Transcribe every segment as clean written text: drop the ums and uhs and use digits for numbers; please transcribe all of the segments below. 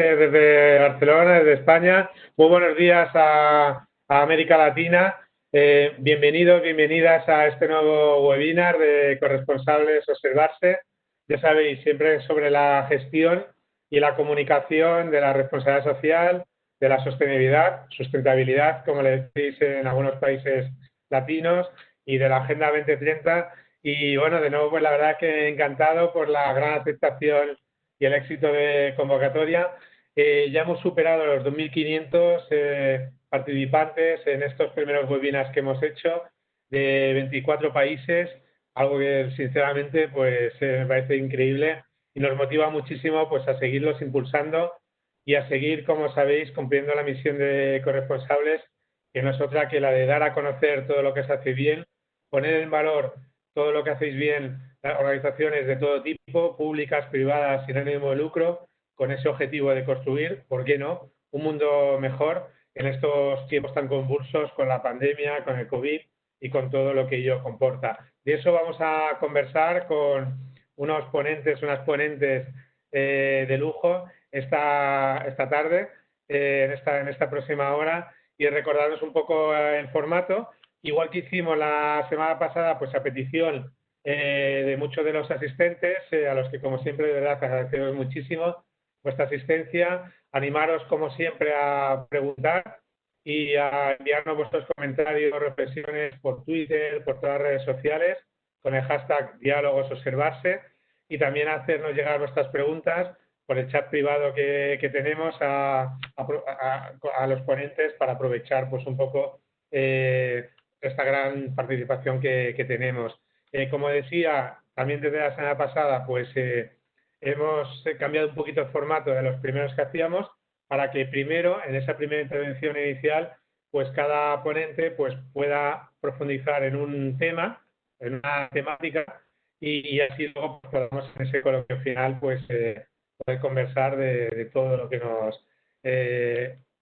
desde Barcelona, desde España. Muy buenos días a América Latina. Bienvenidos, bienvenidas a este nuevo webinar de corresponsables Observarse. Ya sabéis, siempre sobre la gestión y la comunicación de la responsabilidad social, de la sustentabilidad, como le decís en algunos países latinos, y de la Agenda 2030. Y bueno, de nuevo, pues la verdad que encantado por la gran aceptación y el éxito de convocatoria. Ya hemos superado los 2.500 participantes en estos primeros webinars que hemos hecho de 24 países, algo que sinceramente pues me parece increíble y nos motiva muchísimo pues a seguirlos impulsando y a seguir, como sabéis, cumpliendo la misión de corresponsables, que no es otra que la de dar a conocer todo lo que se hace bien, poner en valor todo lo que hacéis bien las organizaciones de todo tipo, públicas, privadas, sin ánimo de lucro, con ese objetivo de construir, ¿por qué no?, un mundo mejor en estos tiempos tan convulsos con la pandemia, con el COVID y con todo lo que ello comporta. De eso vamos a conversar con unos ponentes, unas ponentes de lujo esta tarde, en esta próxima hora, y recordarnos un poco el formato. Igual que hicimos la semana pasada, pues a petición de muchos de los asistentes, a los que como siempre de verdad agradecemos muchísimo vuestra asistencia, animaros como siempre a preguntar y a enviarnos vuestros comentarios o reflexiones por Twitter, por todas las redes sociales, con el hashtag Diálogos Observarse, y también hacernos llegar vuestras preguntas por el chat privado que tenemos a los ponentes para aprovechar pues un poco esta gran participación que tenemos. Como decía, también desde la semana pasada, pues hemos cambiado un poquito el formato de los primeros que hacíamos para que primero, en esa primera intervención inicial, pues cada ponente pues pueda profundizar en un tema, en una temática, y así luego pues, podamos en ese coloquio final pues poder conversar de todo lo que nos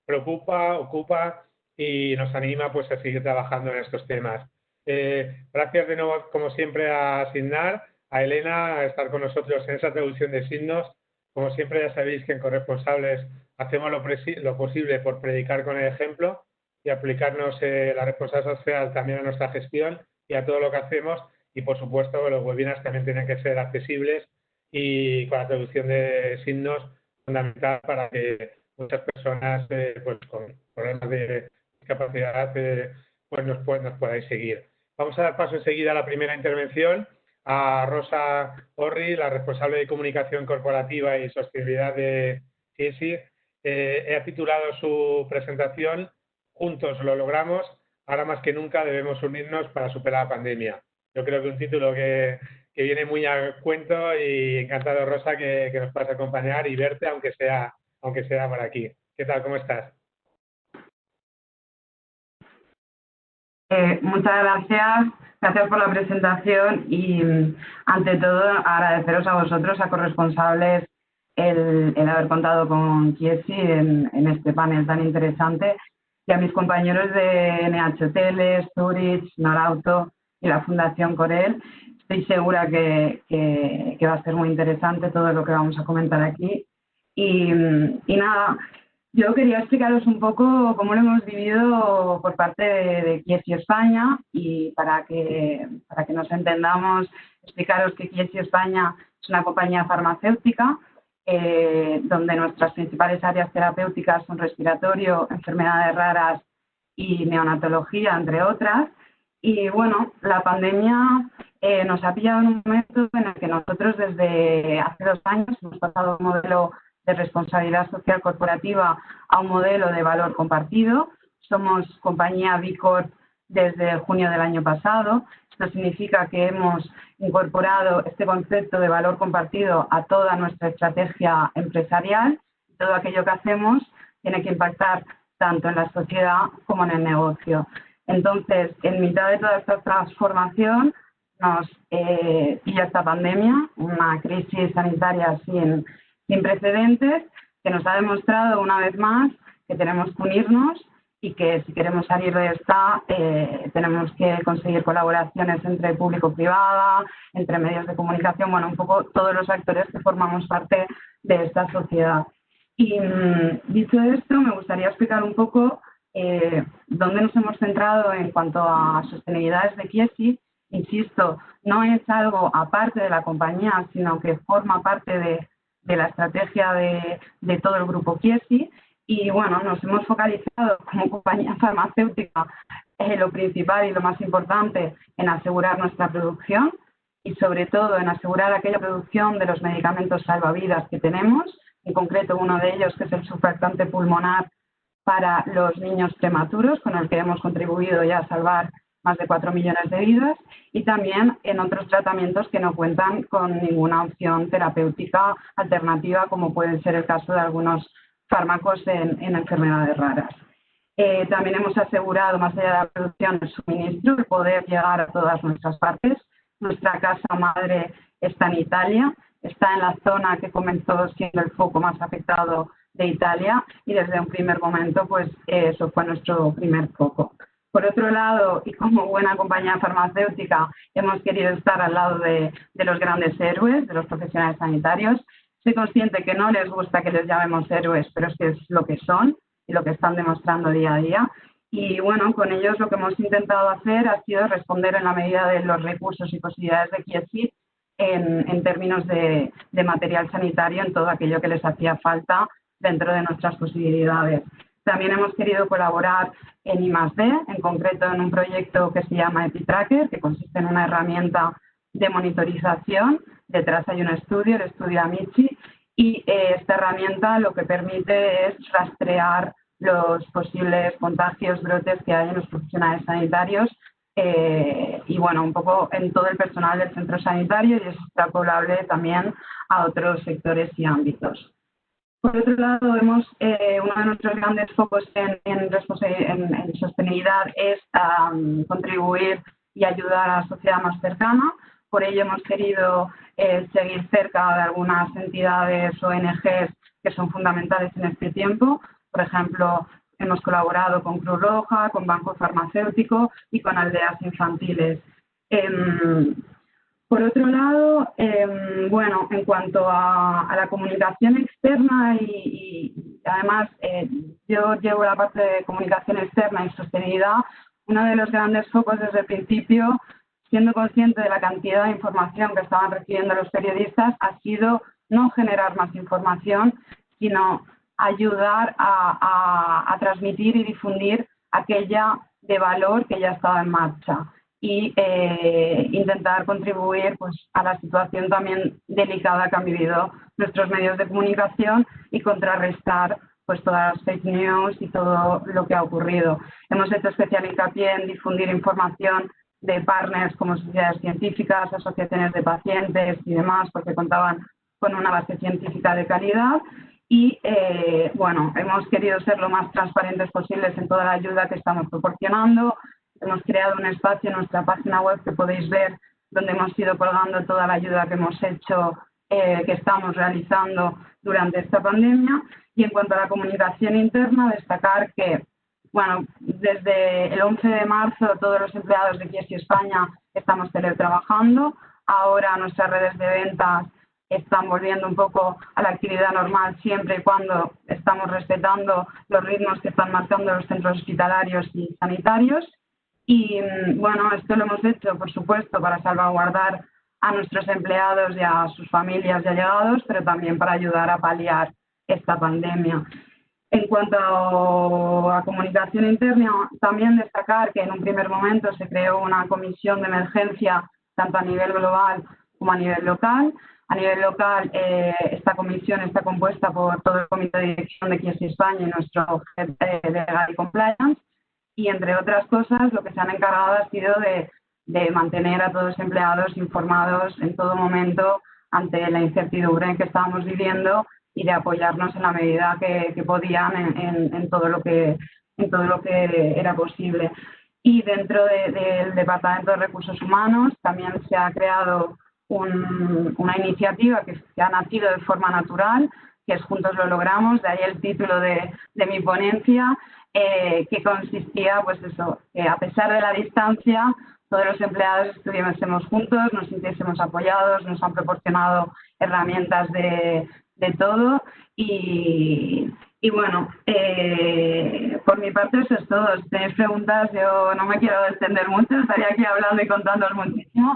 preocupa, ocupa y nos anima pues a seguir trabajando en estos temas. Gracias de nuevo, como siempre, a Signar, a Elena, a estar con nosotros en esa traducción de signos. Como siempre, ya sabéis que en Corresponsables hacemos lo posible por predicar con el ejemplo y aplicarnos la responsabilidad social también a nuestra gestión y a todo lo que hacemos. Y, por supuesto, los webinars también tienen que ser accesibles y con la traducción de signos fundamental para que muchas personas pues, con problemas de discapacidad pues nos podáis seguir. Vamos a dar paso enseguida a la primera intervención, a Rosa Orri, la responsable de comunicación corporativa y sostenibilidad de CIESI. He titulado su presentación Juntos lo logramos, ahora más que nunca debemos unirnos para superar la pandemia. Yo creo que un título que viene muy a cuento, y encantado, Rosa, que nos puedas acompañar y verte, aunque sea por aquí. ¿Qué tal? ¿Cómo estás? Muchas gracias por la presentación y ante todo agradeceros a vosotros, a corresponsables, el haber contado con CIESI en este panel tan interesante, y a mis compañeros de NH Hoteles, Zurich, Norauto y la Fundación Corel. Estoy segura que va a ser muy interesante todo lo que vamos a comentar aquí. Y nada, yo quería explicaros un poco cómo lo hemos vivido por parte de CIESI España, y para que nos entendamos, explicaros que CIESI España es una compañía farmacéutica donde nuestras principales áreas terapéuticas son respiratorio, enfermedades raras y neonatología, entre otras. Y bueno, la pandemia nos ha pillado en un momento en el que nosotros desde hace 2 años hemos pasado a un modelo de responsabilidad social corporativa a un modelo de valor compartido. Somos compañía B Corp desde junio del año pasado. Esto significa que hemos incorporado este concepto de valor compartido a toda nuestra estrategia empresarial. Todo aquello que hacemos tiene que impactar tanto en la sociedad como en el negocio. Entonces, en mitad de toda esta transformación nos pilla esta pandemia, una crisis sanitaria sin precedentes, que nos ha demostrado una vez más que tenemos que unirnos y que si queremos salir de esta tenemos que conseguir colaboraciones entre público-privada, entre medios de comunicación, bueno, un poco todos los actores que formamos parte de esta sociedad. Y dicho esto, me gustaría explicar un poco dónde nos hemos centrado en cuanto a sostenibilidad de Chiesi. Insisto, no es algo aparte de la compañía, sino que forma parte de la estrategia de todo el grupo Chiesi. Y bueno, nos hemos focalizado como compañía farmacéutica lo principal y lo más importante en asegurar nuestra producción y sobre todo en asegurar aquella producción de los medicamentos salvavidas que tenemos, en concreto uno de ellos que es el surfactante pulmonar para los niños prematuros, con el que hemos contribuido ya a salvar más de 4 millones de vidas, y también en otros tratamientos que no cuentan con ninguna opción terapéutica alternativa, como puede ser el caso de algunos fármacos en enfermedades raras. También hemos asegurado, más allá de la producción, el suministro, el poder llegar a todas nuestras partes. Nuestra casa madre está en Italia, está en la zona que comenzó siendo el foco más afectado de Italia y desde un primer momento pues eso fue nuestro primer foco. Por otro lado, y como buena compañía farmacéutica, hemos querido estar al lado de los grandes héroes, de los profesionales sanitarios. Soy consciente que no les gusta que les llamemos héroes, pero es que es lo que son y lo que están demostrando día a día. Y bueno, con ellos lo que hemos intentado hacer ha sido responder en la medida de los recursos y posibilidades de Chiesi en términos de material sanitario, en todo aquello que les hacía falta dentro de nuestras posibilidades. También hemos querido colaborar en I+D, en concreto en un proyecto que se llama EpiTracker, que consiste en una herramienta de monitorización. Detrás hay un estudio, el estudio Amici, y esta herramienta lo que permite es rastrear los posibles contagios, brotes que hay en los profesionales sanitarios y bueno, un poco en todo el personal del centro sanitario, y es extrapolable también a otros sectores y ámbitos. Por otro lado, uno de nuestros grandes focos en sostenibilidad es contribuir y ayudar a la sociedad más cercana. Por ello hemos querido seguir cerca de algunas entidades ONGs que son fundamentales en este tiempo. Por ejemplo, hemos colaborado con Cruz Roja, con Banco Farmacéutico y con Aldeas Infantiles. Por otro lado, bueno, en cuanto a la comunicación externa y además yo llevo la parte de comunicación externa y sostenibilidad, uno de los grandes focos desde el principio, siendo consciente de la cantidad de información que estaban recibiendo los periodistas, ha sido no generar más información, sino ayudar a transmitir y difundir aquella de valor que ya estaba en marcha y intentar contribuir pues, a la situación también delicada que han vivido nuestros medios de comunicación y contrarrestar pues, todas las fake news y todo lo que ha ocurrido. Hemos hecho especial hincapié en difundir información de partners como sociedades científicas, asociaciones de pacientes y demás, porque contaban con una base científica de calidad. Y, bueno, hemos querido ser lo más transparentes posibles en toda la ayuda que estamos proporcionando. Hemos creado un espacio en nuestra página web que podéis ver, donde hemos ido colgando toda la ayuda que hemos hecho, que estamos realizando durante esta pandemia. Y en cuanto a la comunicación interna, destacar que, bueno, desde el 11 de marzo todos los empleados de Chiesi España estamos teletrabajando. Ahora nuestras redes de ventas están volviendo un poco a la actividad normal siempre y cuando estamos respetando los ritmos que están marcando los centros hospitalarios y sanitarios. Y bueno, esto lo hemos hecho, por supuesto, para salvaguardar a nuestros empleados y a sus familias y allegados, pero también para ayudar a paliar esta pandemia. En cuanto a comunicación interna, también destacar que en un primer momento se creó una comisión de emergencia tanto a nivel global como a nivel local. A nivel local, esta comisión está compuesta por todo el comité de dirección de Chiesi España y nuestro jefe de Legal y Compliance. Y, entre otras cosas, lo que se han encargado ha sido de mantener a todos los empleados informados en todo momento ante la incertidumbre en que estábamos viviendo y de apoyarnos en la medida que podían en todo lo que era posible. Y dentro del Departamento de Recursos Humanos también se ha creado una iniciativa que ha nacido de forma natural, que es Juntos lo logramos, de ahí el título de mi ponencia, que consistía, pues eso, que a pesar de la distancia, todos los empleados estuviésemos juntos, nos sintiésemos apoyados, nos han proporcionado herramientas de de todo y bueno, por mi parte eso es todo. Si tenéis preguntas, yo no me quiero extender mucho, estaría aquí hablando y contándoos muchísimo,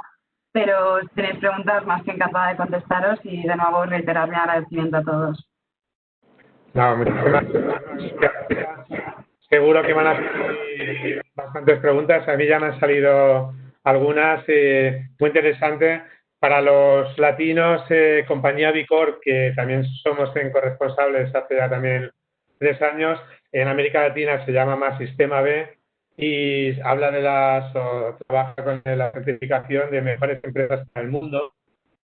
pero si tenéis preguntas, más que encantada de contestaros y de nuevo reiterar mi agradecimiento a todos. No, muchísimas gracias. Seguro que van a salir bastantes preguntas. A mí ya me han salido algunas muy interesantes. Para los latinos, compañía Bicor, que también somos en corresponsables hace ya también 3 años, en América Latina se llama más Sistema B y habla de trabaja con la certificación de mejores empresas para el mundo,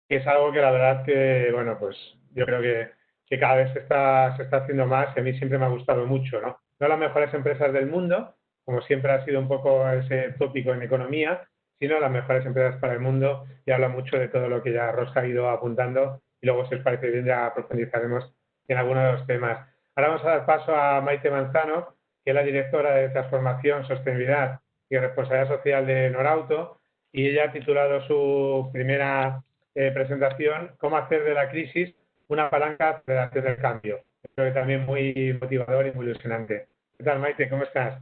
que es algo que la verdad que, bueno, pues yo creo que cada vez se está haciendo más y a mí siempre me ha gustado mucho, ¿no? No las mejores empresas del mundo, como siempre ha sido un poco ese tópico en economía, sino las mejores empresas para el mundo y habla mucho de todo lo que ya Rosa ha ido apuntando y luego, si os parece bien, ya profundizaremos en algunos de los temas. Ahora vamos a dar paso a Maite Manzano, que es la directora de Transformación, Sostenibilidad y Responsabilidad Social de Norauto, y ella ha titulado su primera presentación, cómo hacer de la crisis una palanca de aceleración del cambio. Creo que también muy motivador y muy ilusionante. ¿Qué tal, Maite? ¿Cómo estás?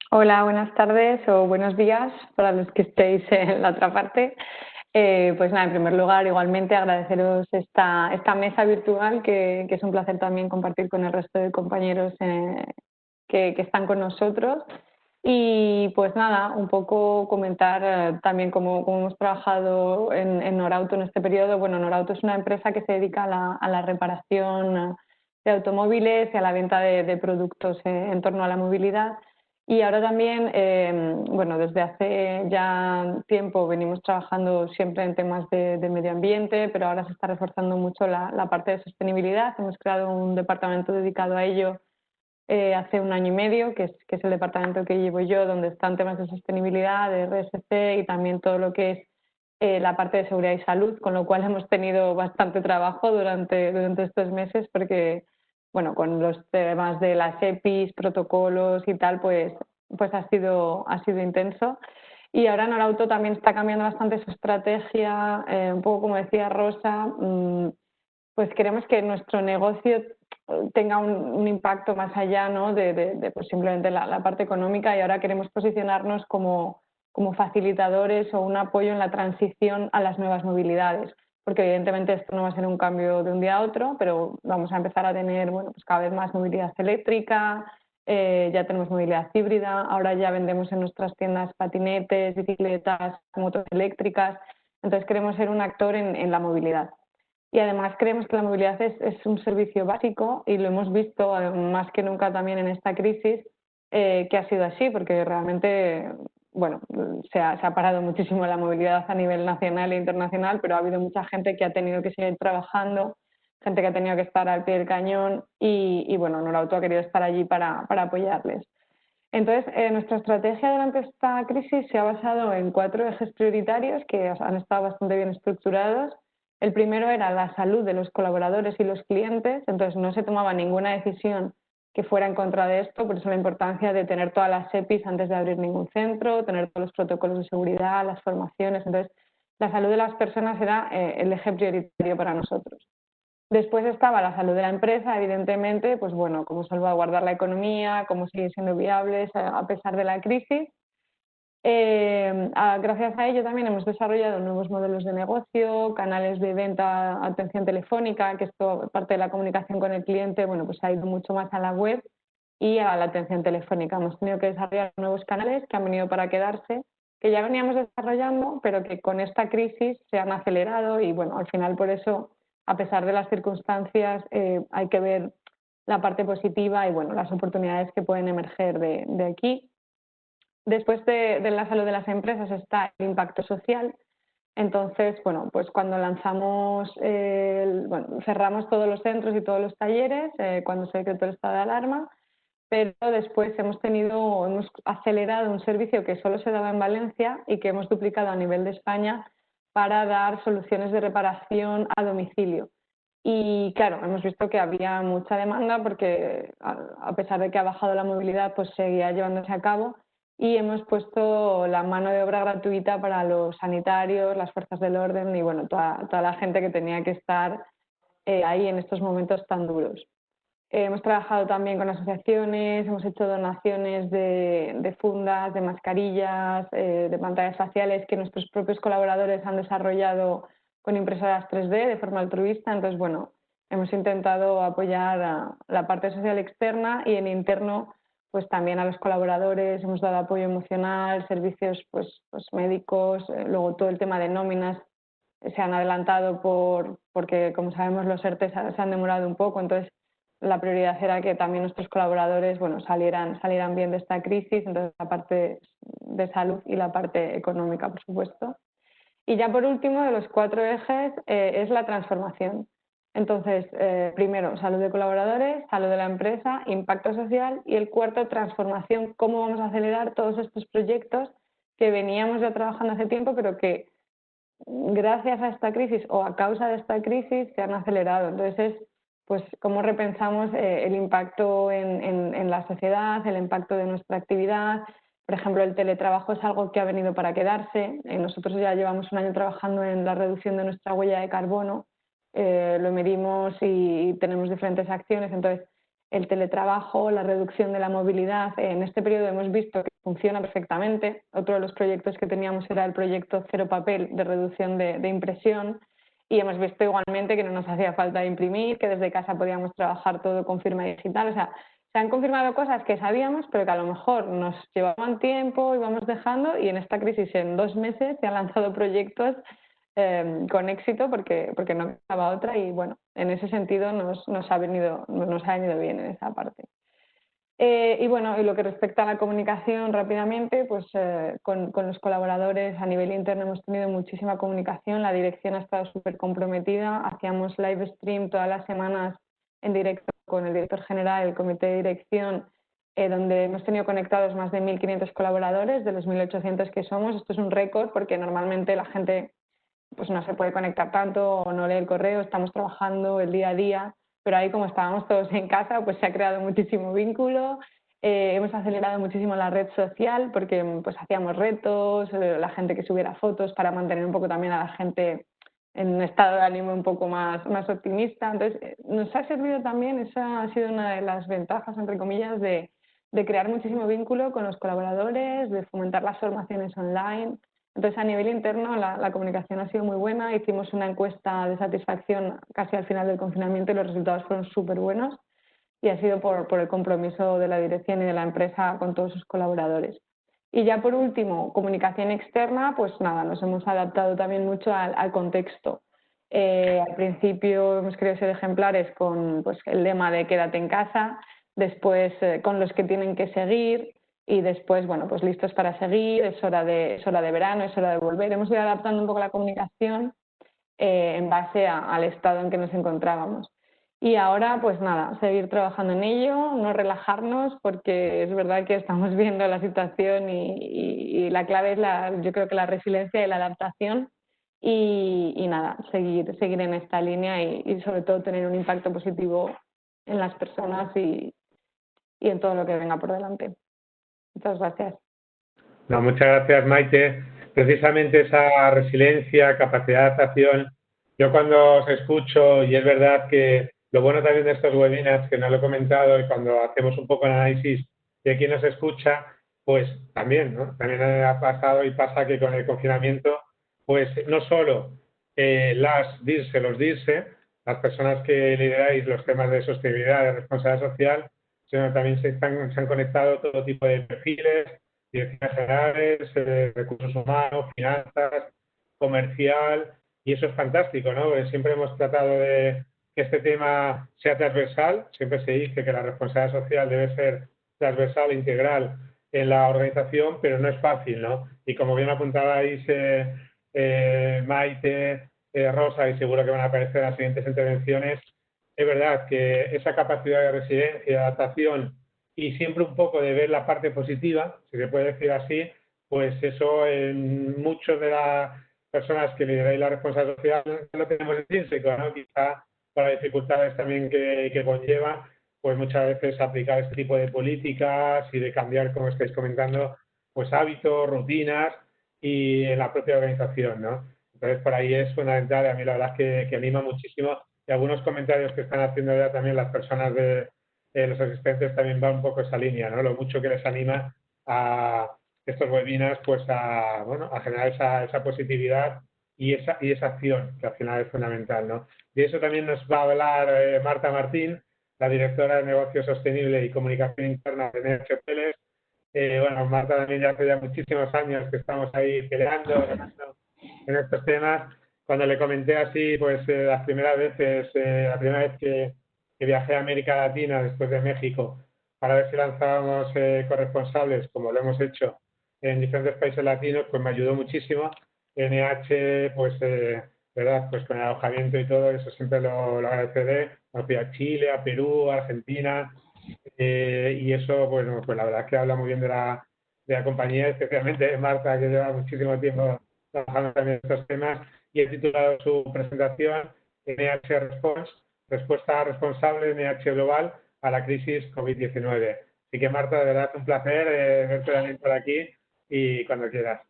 Hola, buenas tardes o buenos días para los que estéis en la otra parte. Pues nada, en primer lugar, igualmente agradeceros esta mesa virtual, que es un placer también compartir con el resto de compañeros que están con nosotros. Y pues nada, un poco comentar también cómo hemos trabajado en Norauto en este periodo. Bueno, Norauto es una empresa que se dedica a la reparación de automóviles y a la venta de productos en torno a la movilidad. Y ahora también, bueno, desde hace ya tiempo venimos trabajando siempre en temas de medio ambiente, pero ahora se está reforzando mucho la parte de sostenibilidad. Hemos creado un departamento dedicado a ello hace 1 año y medio, que es el departamento que llevo yo, donde están temas de sostenibilidad, de RSC y también todo lo que es la parte de seguridad y salud, con lo cual hemos tenido bastante trabajo durante estos meses porque, bueno, con los temas de las EPIs, protocolos y tal, pues ha sido intenso. Y ahora Norauto también está cambiando bastante su estrategia, un poco como decía Rosa, pues queremos que nuestro negocio tenga un impacto más allá, ¿no? de pues simplemente la parte económica, y ahora queremos posicionarnos como facilitadores o un apoyo en la transición a las nuevas movilidades, porque evidentemente esto no va a ser un cambio de un día a otro, pero vamos a empezar a tener, bueno, pues cada vez más movilidad eléctrica, ya tenemos movilidad híbrida, ahora ya vendemos en nuestras tiendas patinetes, bicicletas, motos eléctricas, entonces queremos ser un actor en la movilidad. Y además creemos que la movilidad es un servicio básico y lo hemos visto más que nunca también en esta crisis, que ha sido así, porque realmente, bueno, se ha parado muchísimo la movilidad a nivel nacional e internacional, pero ha habido mucha gente que ha tenido que seguir trabajando, gente que ha tenido que estar al pie del cañón y bueno, Norauto ha querido estar allí para apoyarles. Entonces, nuestra estrategia durante esta crisis se ha basado en 4 ejes prioritarios que han estado bastante bien estructurados. El primero era la salud de los colaboradores y los clientes, entonces no se tomaba ninguna decisión que fuera en contra de esto, por eso la importancia de tener todas las EPIs antes de abrir ningún centro, tener todos los protocolos de seguridad, las formaciones. Entonces, la salud de las personas era el eje prioritario para nosotros. Después estaba la salud de la empresa, evidentemente, pues bueno, cómo salvaguardar la economía, cómo seguir siendo viables a pesar de la crisis. Gracias a ello también hemos desarrollado nuevos modelos de negocio, canales de venta, atención telefónica, que esto, parte de la comunicación con el cliente, bueno, pues ha ido mucho más a la web y a la atención telefónica. Hemos tenido que desarrollar nuevos canales que han venido para quedarse, que ya veníamos desarrollando, pero que con esta crisis se han acelerado y bueno, al final por eso, a pesar de las circunstancias, hay que ver la parte positiva y bueno, las oportunidades que pueden emerger de aquí. Después de la salud de las empresas está el impacto social. Entonces, bueno, pues cuando lanzamos, cerramos todos los centros y todos los talleres, cuando se decretó el estado de alarma, pero después hemos acelerado un servicio que solo se daba en Valencia y que hemos duplicado a nivel de España para dar soluciones de reparación a domicilio. Y claro, hemos visto que había mucha demanda porque a pesar de que ha bajado la movilidad, pues seguía llevándose a cabo y hemos puesto la mano de obra gratuita para los sanitarios, las fuerzas del orden y bueno, toda la gente que tenía que estar ahí en estos momentos tan duros. Hemos trabajado también con asociaciones, hemos hecho donaciones de fundas, de mascarillas, de pantallas faciales que nuestros propios colaboradores han desarrollado con impresoras 3D de forma altruista. Entonces, bueno, hemos intentado apoyar a la parte social externa y en interno, pues también a los colaboradores, hemos dado apoyo emocional, servicios pues médicos, luego todo el tema de nóminas se han adelantado porque, como sabemos, los ERTE se han demorado un poco, entonces la prioridad era que también nuestros colaboradores salieran bien de esta crisis, entonces la parte de salud y la parte económica, por supuesto. Y ya por último, de los 4 ejes, es la transformación. Entonces, primero, salud de colaboradores, salud de la empresa, impacto social y el cuarto, transformación, cómo vamos a acelerar todos estos proyectos que veníamos ya trabajando hace tiempo, pero que gracias a esta crisis o a causa de esta crisis se han acelerado. Entonces, pues cómo repensamos el impacto en la sociedad, el impacto de nuestra actividad. Por ejemplo, el teletrabajo es algo que ha venido para quedarse. Nosotros ya llevamos un año trabajando en la reducción de nuestra huella de carbono, lo medimos y tenemos diferentes acciones. Entonces, el teletrabajo, la reducción de la movilidad, en este periodo hemos visto que funciona perfectamente. Otro de los proyectos que teníamos era el proyecto Cero Papel de reducción de impresión. Y hemos visto igualmente que no nos hacía falta imprimir, que desde casa podíamos trabajar todo con firma digital. O sea, se han confirmado cosas que sabíamos, pero que a lo mejor nos llevaban tiempo, íbamos dejando, y en esta crisis en 2 meses se han lanzado proyectos con éxito porque no quedaba otra y bueno, en ese sentido nos ha venido bien en esa parte. Y bueno, y lo que respecta a la comunicación rápidamente, pues con los colaboradores a nivel interno hemos tenido muchísima comunicación, la dirección ha estado súper comprometida, hacíamos live stream todas las semanas en directo con el director general, el comité de dirección, donde hemos tenido conectados más de 1.500 colaboradores de los 1.800 que somos. Esto es un récord porque normalmente la gente pues no se puede conectar tanto o no lee el correo, estamos trabajando el día a día, pero ahí como estábamos todos en casa, pues se ha creado muchísimo vínculo, hemos acelerado muchísimo la red social porque pues hacíamos retos, la gente que subiera fotos para mantener un poco también a la gente en un estado de ánimo un poco más optimista. Entonces, nos ha servido también, esa ha sido una de las ventajas, entre comillas, de crear muchísimo vínculo con los colaboradores, de fomentar las formaciones online. Entonces, a nivel interno, la comunicación ha sido muy buena. Hicimos una encuesta de satisfacción casi al final del confinamiento y los resultados fueron súper buenos. Y ha sido por el compromiso de la dirección y de la empresa con todos sus colaboradores. Y ya por último, comunicación externa, pues nada, nos hemos adaptado también mucho al contexto. Al principio hemos querido ser ejemplares con pues, el lema de quédate en casa, después con los que tienen que seguir, y después, bueno, pues listos para seguir, es hora de verano, es hora de volver. Hemos ido adaptando un poco la comunicación en base al estado en que nos encontrábamos. Y ahora, pues nada, seguir trabajando en ello, no relajarnos, porque es verdad que estamos viendo la situación y la clave es, yo creo que la resiliencia y la adaptación. Y nada, seguir en esta línea y sobre todo tener un impacto positivo en las personas y en todo lo que venga por delante. Muchas gracias. No, muchas gracias, Maite. Precisamente esa resiliencia, capacidad de adaptación, yo cuando os escucho, y es verdad que lo bueno también de estos webinars, que no lo he comentado, y cuando hacemos un poco el análisis de quién nos escucha, pues también, ¿no? También ha pasado y pasa que con el confinamiento, pues no solo los DIRSE, las personas que lideráis los temas de sostenibilidad, de responsabilidad social, sino también se han conectado todo tipo de perfiles, direcciones generales, recursos humanos, finanzas, comercial, y eso es fantástico, ¿no? Porque siempre hemos tratado de que este tema sea transversal, siempre se dice que la responsabilidad social debe ser transversal, integral en la organización, pero no es fácil, ¿no? Y como bien apuntabais Maite, Rosa, y seguro que van a aparecer en las siguientes intervenciones, es verdad que esa capacidad de resiliencia, de adaptación y siempre un poco de ver la parte positiva, si se puede decir así, pues eso en muchas de las personas que lideráis la responsabilidad social lo tenemos intrínseco, ¿no? Quizá por las dificultades también que conlleva, pues muchas veces aplicar este tipo de políticas y de cambiar, como estáis comentando, pues hábitos, rutinas y en la propia organización, ¿no? Entonces, por ahí es fundamental, a mí la verdad es que anima muchísimo y algunos comentarios que están haciendo ya también las personas de los asistentes también van un poco esa línea, ¿no? Lo mucho que les anima a estos webinars pues a generar esa positividad y esa acción, que al final es fundamental, ¿no? Y eso también nos va a hablar Marta Martín, la directora de Negocio Sostenible y Comunicación Interna de NH Hoteles. Bueno, Marta también ya hace ya muchísimos años que estamos ahí peleando en estos temas. Cuando le comenté así, pues la primera vez que viajé a América Latina después de México para ver si lanzábamos corresponsables, como lo hemos hecho en diferentes países latinos, pues me ayudó muchísimo. NH, pues, ¿verdad? Pues con el alojamiento y todo, eso siempre lo agradeceré. Me fui a Chile, a Perú, a Argentina, y eso, bueno, pues la verdad es que habla muy bien de la compañía, especialmente de Marta, que lleva muchísimo tiempo trabajando también en estos temas, y he titulado su presentación NH Response, respuesta responsable NH Global a la crisis COVID-19. Así que Marta, de verdad, un placer verte también por aquí y cuando quieras.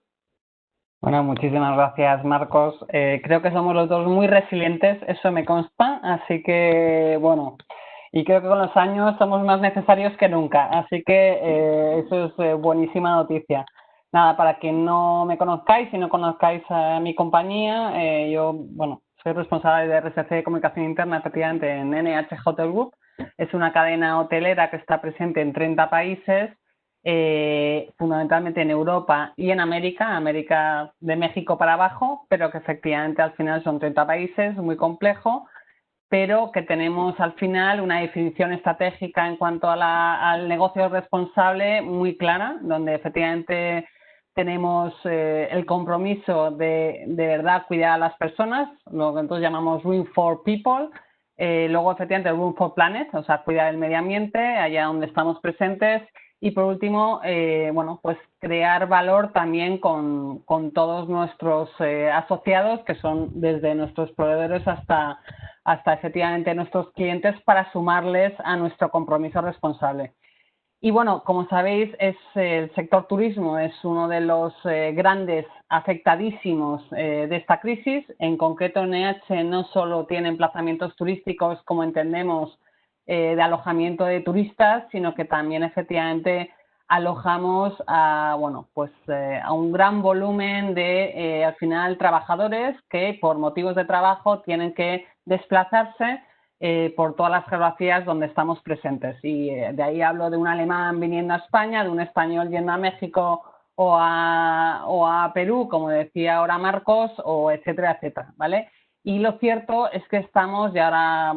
Bueno, muchísimas gracias, Marcos. Creo que somos los dos muy resilientes, eso me consta, así que, bueno, y creo que con los años somos más necesarios que nunca, así que eso es buenísima noticia. Nada, para quien no me conozcáis y no conozcáis a mi compañía, yo, bueno, soy responsable de RSC de Comunicación Interna, efectivamente, en NH Hotel Group. Es una cadena hotelera que está presente en 30 países, fundamentalmente en Europa y en América de México para abajo, pero que efectivamente al final son 30 países, muy complejo, pero que tenemos al final una definición estratégica en cuanto a al negocio responsable muy clara, donde efectivamente tenemos el compromiso de verdad cuidar a las personas, lo que nosotros llamamos Room for People, luego efectivamente Room for Planet, o sea, cuidar el medio ambiente allá donde estamos presentes, y por último, bueno, pues crear valor también con todos nuestros asociados, que son desde nuestros proveedores hasta efectivamente nuestros clientes, para sumarles a nuestro compromiso responsable. Y bueno, como sabéis, el sector turismo es uno de los grandes afectadísimos de esta crisis. En concreto, NH no solo tiene emplazamientos turísticos, como entendemos, de alojamiento de turistas, sino que también efectivamente alojamos a, bueno, pues, a un gran volumen de, al final, trabajadores que por motivos de trabajo tienen que desplazarse por todas las geografías donde estamos presentes. Y de ahí hablo de un alemán viniendo a España, de un español yendo a México o a Perú, como decía ahora Marcos, o etcétera, etcétera, ¿vale? Y lo cierto es que estamos, y ahora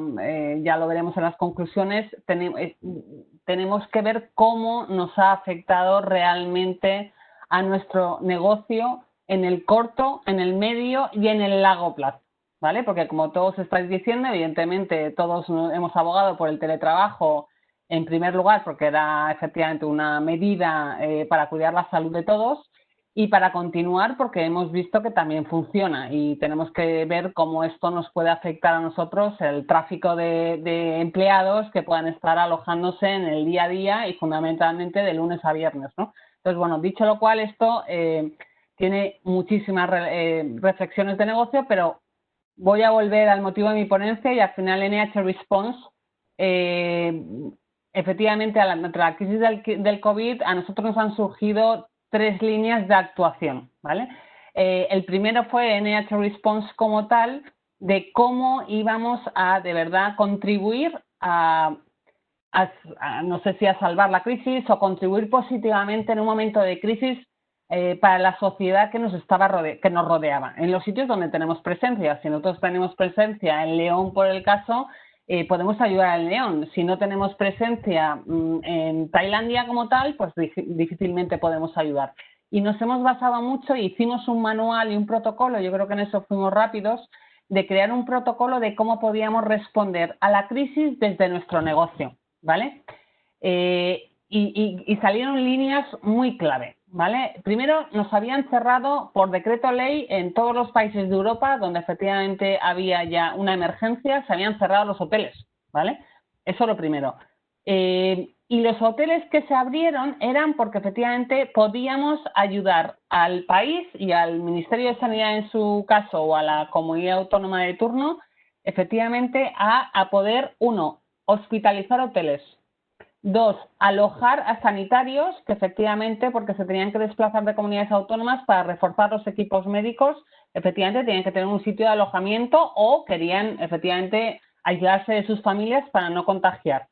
ya lo veremos en las conclusiones, tenemos que ver cómo nos ha afectado realmente a nuestro negocio en el corto, en el medio y en el largo plazo, ¿vale? Porque como todos estáis diciendo, evidentemente todos hemos abogado por el teletrabajo en primer lugar porque era efectivamente una medida para cuidar la salud de todos, y para continuar porque hemos visto que también funciona y tenemos que ver cómo esto nos puede afectar a nosotros, el tráfico de empleados que puedan estar alojándose en el día a día y fundamentalmente de lunes a viernes, ¿no? Entonces, bueno, dicho lo cual, esto tiene muchísimas reflexiones de negocio, pero voy a volver al motivo de mi ponencia y al final NH Response, efectivamente, ante la crisis del COVID, a nosotros nos han surgido 3 líneas de actuación, ¿vale? El primero fue NH Response como tal, de cómo íbamos a de verdad contribuir a no sé si a salvar la crisis o contribuir positivamente en un momento de crisis para la sociedad que nos rodeaba. En los sitios donde tenemos presencia, si nosotros tenemos presencia en León por el caso, podemos ayudar en León. Si no tenemos presencia en Tailandia como tal, pues difícilmente podemos ayudar. Y nos hemos basado mucho, hicimos un manual y un protocolo, yo creo que en eso fuimos rápidos, de crear un protocolo de cómo podíamos responder a la crisis desde nuestro negocio, ¿vale? Y salieron líneas muy clave, ¿vale? Primero, nos habían cerrado por decreto ley en todos los países de Europa donde efectivamente había ya una emergencia, se habían cerrado los hoteles, ¿vale? Eso lo primero. Y los hoteles que se abrieron eran porque efectivamente podíamos ayudar al país y al Ministerio de Sanidad en su caso o a la comunidad autónoma de turno efectivamente a poder, 1, hospitalizar hoteles, 2, alojar a sanitarios que efectivamente, porque se tenían que desplazar de comunidades autónomas para reforzar los equipos médicos, efectivamente tenían que tener un sitio de alojamiento o querían efectivamente aislarse de sus familias para no contagiar.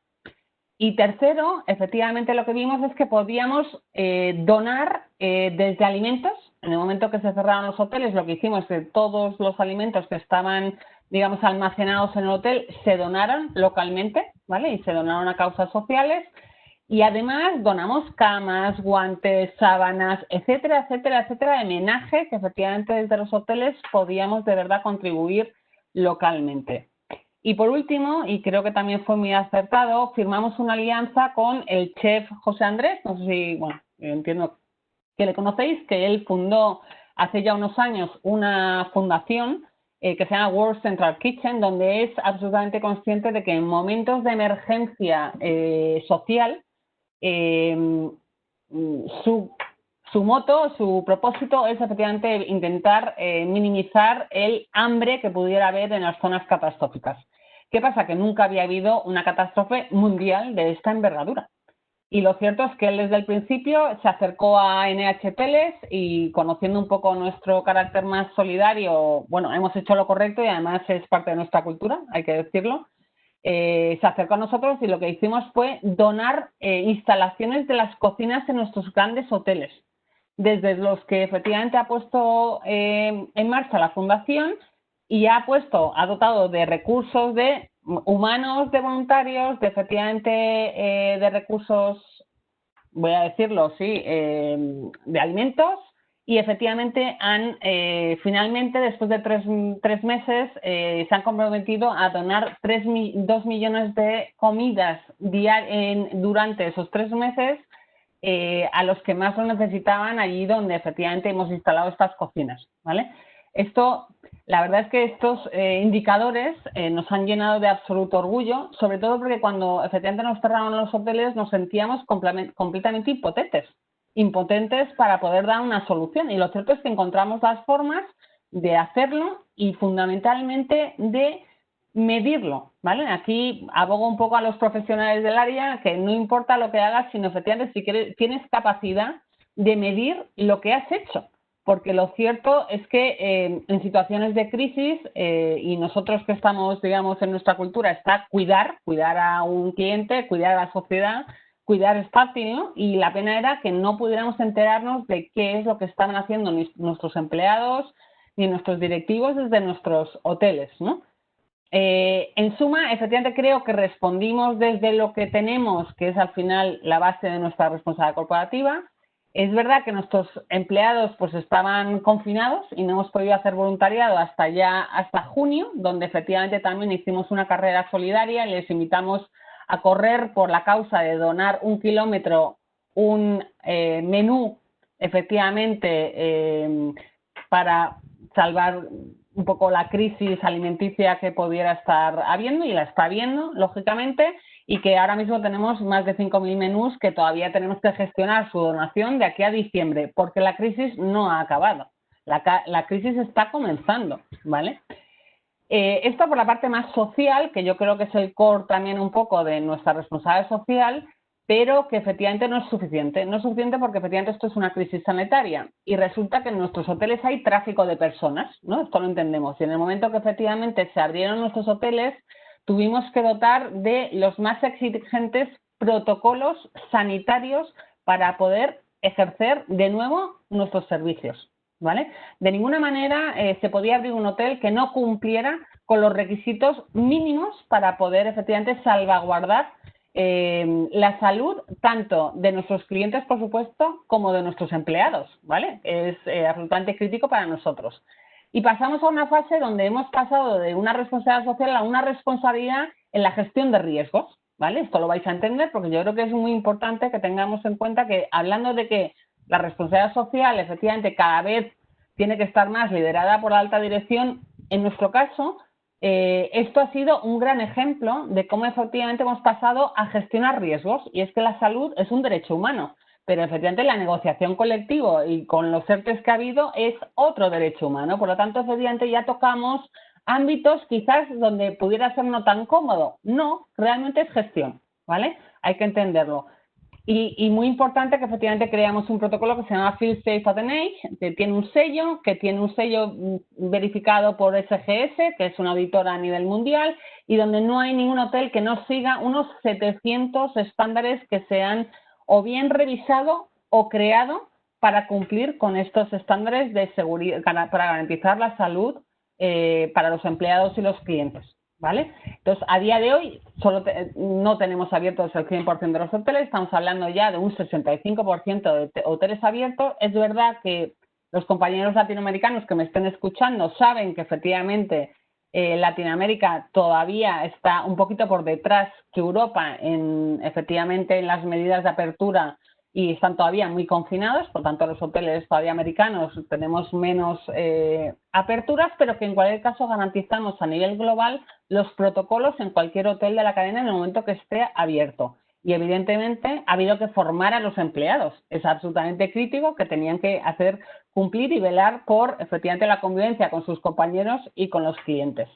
Y tercero, efectivamente lo que vimos es que podíamos donar desde alimentos. En el momento que se cerraron los hoteles, lo que hicimos es que todos los alimentos que estaban, digamos, almacenados en el hotel se donaron localmente, ¿vale? Y se donaron a causas sociales. Y además donamos camas, guantes, sábanas, etcétera, etcétera, etcétera, de menaje que efectivamente desde los hoteles podíamos de verdad contribuir localmente. Y por último, y creo que también fue muy acertado, firmamos una alianza con el chef José Andrés, no sé si, bueno, entiendo que le conocéis, que él fundó hace ya unos años una fundación que se llama World Central Kitchen, donde es absolutamente consciente de que en momentos de emergencia social, su moto, su propósito es efectivamente intentar minimizar el hambre que pudiera haber en las zonas catastróficas. ¿Qué pasa? Que nunca había habido una catástrofe mundial de esta envergadura. Y lo cierto es que él desde el principio se acercó a NH Teles y conociendo un poco nuestro carácter más solidario, bueno, hemos hecho lo correcto y además es parte de nuestra cultura, hay que decirlo. Se acercó a nosotros y lo que hicimos fue donar instalaciones de las cocinas en nuestros grandes hoteles, desde los que efectivamente ha puesto en marcha la fundación y ha dotado de recursos de humanos, de voluntarios, de efectivamente de recursos, voy a decirlo, sí, de alimentos. Y efectivamente finalmente, después de tres meses, se han comprometido a donar 2 millones de comidas durante esos 3 meses a los que más lo necesitaban allí donde efectivamente hemos instalado estas cocinas, ¿vale? La verdad es que estos indicadores nos han llenado de absoluto orgullo, sobre todo porque cuando efectivamente nos cerraron los hoteles nos sentíamos completamente impotentes para poder dar una solución. Y lo cierto es que encontramos las formas de hacerlo y fundamentalmente de medirlo, ¿vale? Aquí abogo un poco a los profesionales del área que no importa lo que hagas, sino efectivamente si tienes capacidad de medir lo que has hecho. Porque lo cierto es que en situaciones de crisis, y nosotros que estamos, digamos, en nuestra cultura, está cuidar a un cliente, cuidar a la sociedad, cuidar espacio, ¿no? Y la pena era que no pudiéramos enterarnos de qué es lo que estaban haciendo nuestros empleados ni nuestros directivos desde nuestros hoteles, ¿no? En suma, efectivamente creo que respondimos desde lo que tenemos, que es al final la base de nuestra responsabilidad corporativa. Es verdad que nuestros empleados pues estaban confinados y no hemos podido hacer voluntariado hasta junio, donde efectivamente también hicimos una carrera solidaria y les invitamos a correr por la causa de donar 1 kilómetro, un menú efectivamente para salvar un poco la crisis alimenticia que pudiera estar habiendo, y la está habiendo, lógicamente, y que ahora mismo tenemos más de 5.000 menús que todavía tenemos que gestionar su donación de aquí a diciembre, porque la crisis no ha acabado. La crisis está comenzando, ¿vale? Esto por la parte más social, que yo creo que es el core también un poco de nuestra responsabilidad social, pero que efectivamente no es suficiente. No es suficiente porque efectivamente esto es una crisis sanitaria y resulta que en nuestros hoteles hay tráfico de personas, ¿no? Esto lo entendemos. Y en el momento que efectivamente se abrieron nuestros hoteles, tuvimos que dotar de los más exigentes protocolos sanitarios para poder ejercer de nuevo nuestros servicios, ¿vale? De ninguna manera se podía abrir un hotel que no cumpliera con los requisitos mínimos para poder efectivamente salvaguardar la salud tanto de nuestros clientes, por supuesto, como de nuestros empleados, ¿vale? Es absolutamente crítico para nosotros. Y pasamos a una fase donde hemos pasado de una responsabilidad social a una responsabilidad en la gestión de riesgos, ¿vale? Esto lo vais a entender porque yo creo que es muy importante que tengamos en cuenta que, hablando de que la responsabilidad social efectivamente cada vez tiene que estar más liderada por la alta dirección, en nuestro caso, esto ha sido un gran ejemplo de cómo efectivamente hemos pasado a gestionar riesgos, y es que la salud es un derecho humano, pero efectivamente la negociación colectiva y con los ERTEs que ha habido es otro derecho humano. Por lo tanto, efectivamente ya tocamos ámbitos quizás donde pudiera ser no tan cómodo. No, realmente es gestión, ¿vale? Hay que entenderlo. Y muy importante que efectivamente creamos un protocolo que se llama Feel Safe at an Age, que tiene un sello verificado por SGS, que es una auditora a nivel mundial, y donde no hay ningún hotel que no siga unos 700 estándares que se han o bien revisado o creado para cumplir con estos estándares de seguridad, para garantizar la salud para los empleados y los clientes. ¿Vale? Entonces, a día de hoy no tenemos abiertos el 100% de los hoteles, estamos hablando ya de un 65% de hoteles abiertos. Es verdad que los compañeros latinoamericanos que me estén escuchando saben que efectivamente Latinoamérica todavía está un poquito por detrás que Europa efectivamente en las medidas de apertura y están todavía muy confinados, por tanto los hoteles todavía americanos tenemos menos aperturas, pero que en cualquier caso garantizamos a nivel global los protocolos en cualquier hotel de la cadena en el momento que esté abierto. Y evidentemente ha habido que formar a los empleados. Es absolutamente crítico que tenían que hacer cumplir y velar por efectivamente la convivencia con sus compañeros y con los clientes.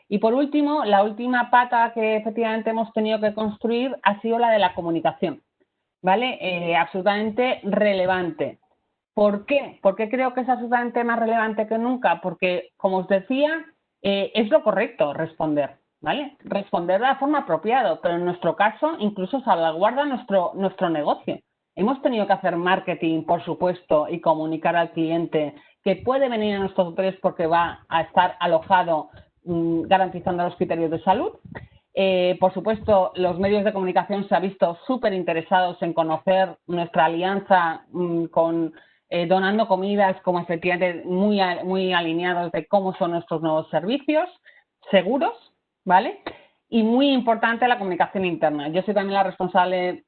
Y por último, la última pata que efectivamente hemos tenido que construir ha sido la de la comunicación. ¿Vale? Absolutamente relevante. ¿Por qué? Porque creo que es absolutamente más relevante que nunca, porque, como os decía, es lo correcto responder, ¿vale? Responder de la forma apropiada, pero en nuestro caso incluso salvaguarda nuestro negocio. Hemos tenido que hacer marketing, por supuesto, y comunicar al cliente que puede venir a nuestros hoteles porque va a estar alojado garantizando los criterios de salud. Por supuesto, los medios de comunicación se han visto súper interesados en conocer nuestra alianza con Donando Comidas, como efectivamente muy alineados de cómo son nuestros nuevos servicios, seguros, ¿vale? Y muy importante la comunicación interna. Yo soy también la responsable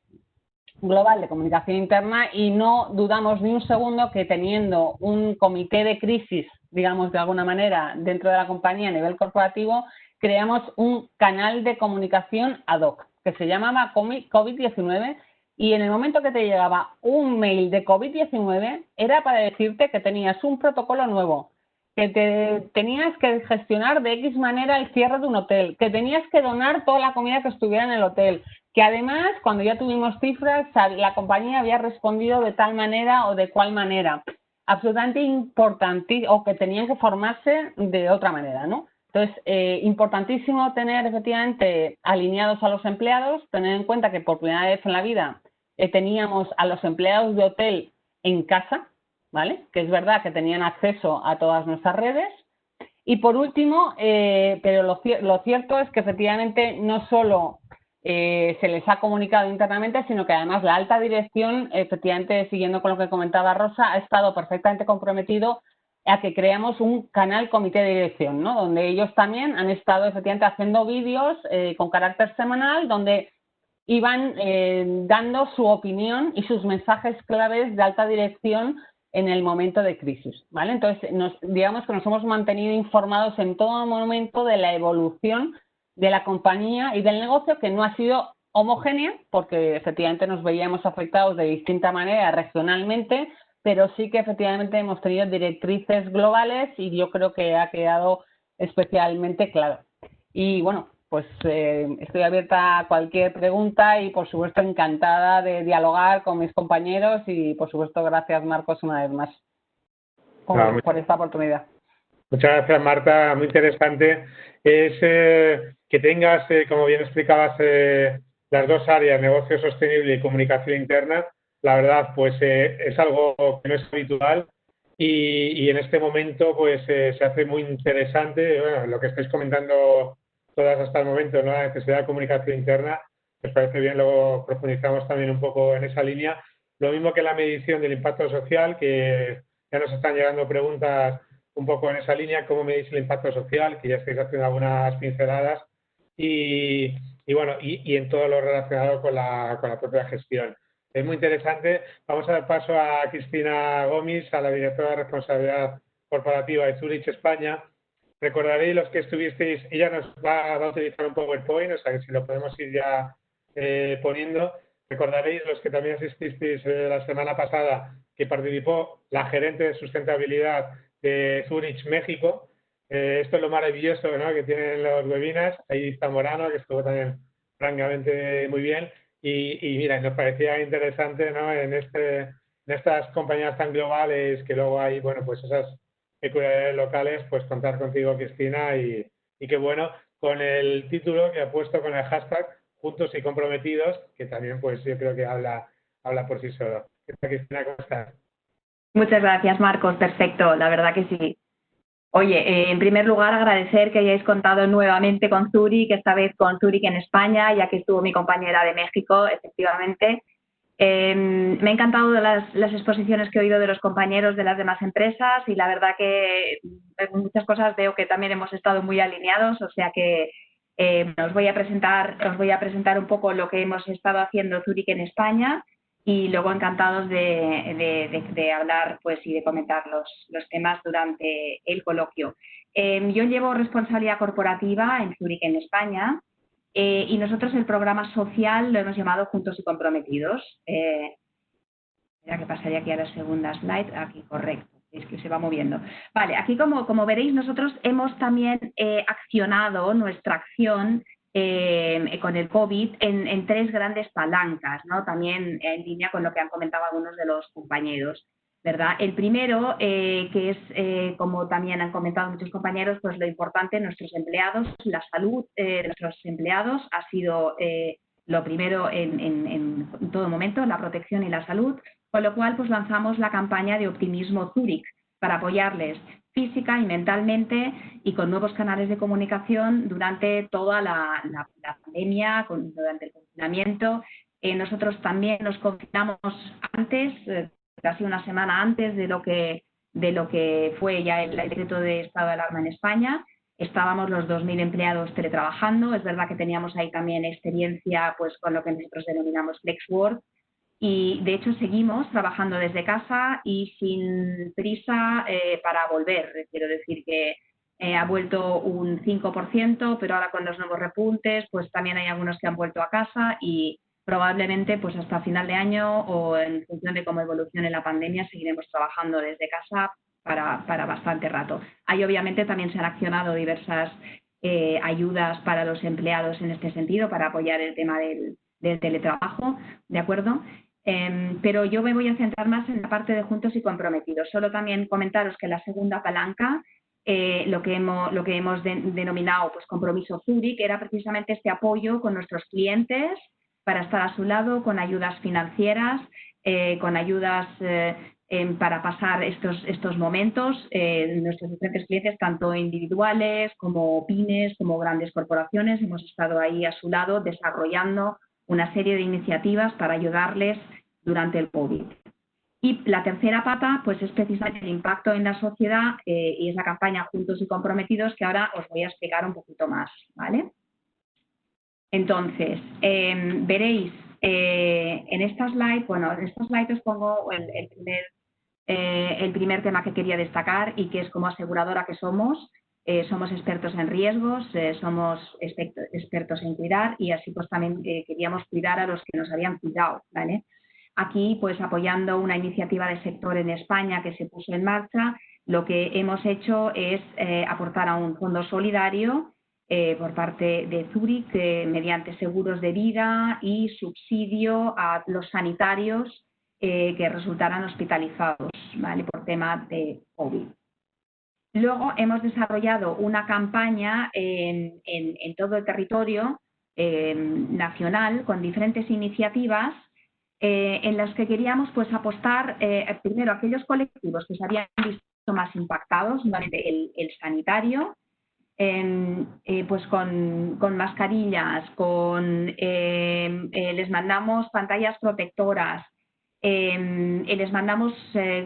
global de comunicación interna y no dudamos ni un segundo que teniendo un comité de crisis, digamos de alguna manera, dentro de la compañía a nivel corporativo, creamos un canal de comunicación ad hoc que se llamaba COVID-19 y en el momento que te llegaba un mail de COVID-19 era para decirte que tenías un protocolo nuevo, que tenías que gestionar de X manera el cierre de un hotel, que tenías que donar toda la comida que estuviera en el hotel, que además cuando ya tuvimos cifras la compañía había respondido de tal manera o de cual manera, absolutamente importante, o que tenían que formarse de otra manera, ¿no? Entonces, importantísimo tener efectivamente alineados a los empleados, tener en cuenta que por primera vez en la vida teníamos a los empleados de hotel en casa, ¿vale? Que es verdad que tenían acceso a todas nuestras redes. Y por último, pero lo cierto es que efectivamente no solo se les ha comunicado internamente, sino que además la alta dirección, efectivamente, siguiendo con lo que comentaba Rosa, ha estado perfectamente comprometido a que creamos un canal comité de dirección, ¿no? Donde ellos también han estado efectivamente haciendo vídeos con carácter semanal, donde iban dando su opinión y sus mensajes claves de alta dirección en el momento de crisis, ¿vale? Entonces, digamos que nos hemos mantenido informados en todo momento de la evolución de la compañía y del negocio, que no ha sido homogénea, porque efectivamente nos veíamos afectados de distinta manera regionalmente, pero sí que efectivamente hemos tenido directrices globales y yo creo que ha quedado especialmente claro. Y bueno, pues estoy abierta a cualquier pregunta y por supuesto encantada de dialogar con mis compañeros y por supuesto gracias Marcos una vez más por esta oportunidad. Muchas gracias Marta, muy interesante. Es que tengas, como bien explicabas, las dos áreas, negocio sostenible y comunicación interna. La verdad, pues es algo que no es habitual y en este momento pues se hace muy interesante. Bueno, lo que estáis comentando todas hasta el momento, ¿no? La necesidad de comunicación interna, nos parece bien, luego profundizamos también un poco en esa línea. Lo mismo que la medición del impacto social, que ya nos están llegando preguntas un poco en esa línea, cómo medís el impacto social, que ya estáis haciendo algunas pinceladas, y bueno, y en todo lo relacionado con la propia gestión. Es muy interesante. Vamos a dar paso a Cristina Gómez, a la directora de responsabilidad corporativa de Zurich España. Recordaréis los que estuvisteis, ella nos va a utilizar un PowerPoint, o sea que si lo podemos ir ya poniendo. Recordaréis los que también asististeis la semana pasada que participó la gerente de sustentabilidad de Zurich, México, Esto es lo maravilloso, ¿no?, que tienen los webinars. Ahí Zamorano, que estuvo también francamente muy bien. Y mira, nos parecía interesante, ¿no?, en estas compañías tan globales que luego hay, bueno, pues esas peculiaridades locales, pues contar contigo, Cristina, y qué bueno, con el título que ha puesto con el hashtag Juntos y Comprometidos, que también pues yo creo que habla por sí solo. ¿Qué tal, Cristina? ¿Cómo estás? Muchas gracias, Marcos. Perfecto, la verdad que sí. Oye, en primer lugar, agradecer que hayáis contado nuevamente con Zurich, esta vez con Zurich en España, ya que estuvo mi compañera de México, efectivamente. Me ha encantado las exposiciones que he oído de los compañeros de las demás empresas y la verdad que en muchas cosas veo que también hemos estado muy alineados, o sea que os voy a presentar un poco lo que hemos estado haciendo Zurich en España y luego encantados de hablar pues y de comentar los temas durante el coloquio. Yo llevo responsabilidad corporativa en Zurich en España. Y nosotros el programa social lo hemos llamado Juntos y Comprometidos. Mira que pasaría aquí a la segunda slide. Aquí, correcto. Es que se va moviendo. Vale, aquí como veréis, nosotros hemos también accionado nuestra acción con el COVID en tres grandes palancas, ¿no? También en línea con lo que han comentado algunos de los compañeros, ¿verdad? El primero, que es, como también han comentado muchos compañeros, pues lo importante, nuestros empleados, la salud de nuestros empleados ha sido lo primero en todo momento, la protección y la salud, con lo cual pues lanzamos la campaña de Optimismo Zurich para apoyarles física y mentalmente y con nuevos canales de comunicación durante toda la pandemia, durante el confinamiento. Nosotros también nos confinamos antes, casi una semana antes de lo que fue ya el decreto de estado de alarma en España. Estábamos los 2.000 empleados teletrabajando. Es verdad que teníamos ahí también experiencia pues con lo que nosotros denominamos FlexWork. Y de hecho seguimos trabajando desde casa y sin prisa para volver. Quiero decir que ha vuelto un 5%, pero ahora con los nuevos repuntes pues también hay algunos que han vuelto a casa y probablemente pues hasta final de año o en función de cómo evolucione la pandemia seguiremos trabajando desde casa para bastante rato. Ahí obviamente también se han accionado diversas ayudas para los empleados en este sentido para apoyar el tema del teletrabajo, ¿de acuerdo? Pero yo me voy a centrar más en la parte de Juntos y Comprometidos. Solo también comentaros que la segunda palanca, lo que hemos denominado pues, Compromiso Zurich, era precisamente este apoyo con nuestros clientes para estar a su lado, con ayudas financieras, con ayudas para pasar estos momentos. Nuestros diferentes clientes, tanto individuales como pymes, como grandes corporaciones, hemos estado ahí a su lado desarrollando una serie de iniciativas para ayudarles durante el COVID. Y la tercera pata pues es precisamente el impacto en la sociedad y es la campaña Juntos y Comprometidos que ahora os voy a explicar un poquito más, ¿vale? Entonces, veréis en esta slide, bueno, en esta slide os pongo el primer tema que quería destacar y que es como aseguradora que somos expertos en riesgos, somos expertos en cuidar y así pues también queríamos cuidar a los que nos habían cuidado, ¿vale? Aquí pues apoyando una iniciativa de sector en España que se puso en marcha, lo que hemos hecho es aportar a un fondo solidario por parte de Zurich mediante seguros de vida y subsidio a los sanitarios que resultaran hospitalizados, ¿vale? Por tema de COVID. Luego hemos desarrollado una campaña en todo el territorio nacional con diferentes iniciativas en las que queríamos pues apostar primero a aquellos colectivos que se habían visto más impactados, nuevamente el sanitario, pues con mascarillas, les mandamos pantallas protectoras, les mandamos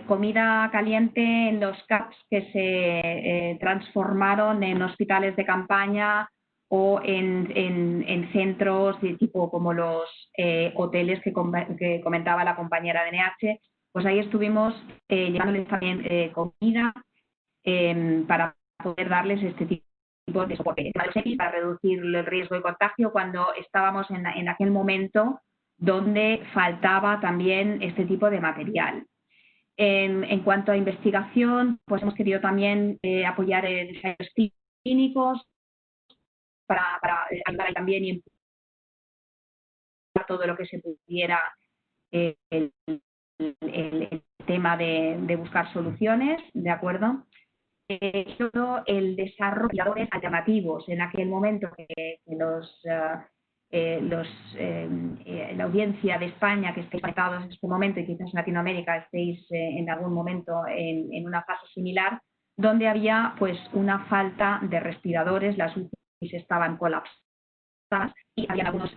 comida caliente en los CAPs que se transformaron en hospitales de campaña o en centros de tipo como los hoteles que comentaba la compañera de NH. Pues ahí estuvimos llevándoles también comida para poder darles este tipo de soporte para reducir el riesgo de contagio cuando estábamos en aquel momento donde faltaba también este tipo de material. En cuanto a investigación, pues hemos querido también apoyar ensayos clínicos para ayudar también y impulsar todo lo que se pudiera el tema de buscar soluciones, ¿de acuerdo? Todo el desarrollo de valores alternativos. En aquel momento que la audiencia de España que estéis conectados en este momento y quizás en Latinoamérica estéis en algún momento en una fase similar, donde había pues una falta de respiradores, las UCIs estaban colapsadas y había algunos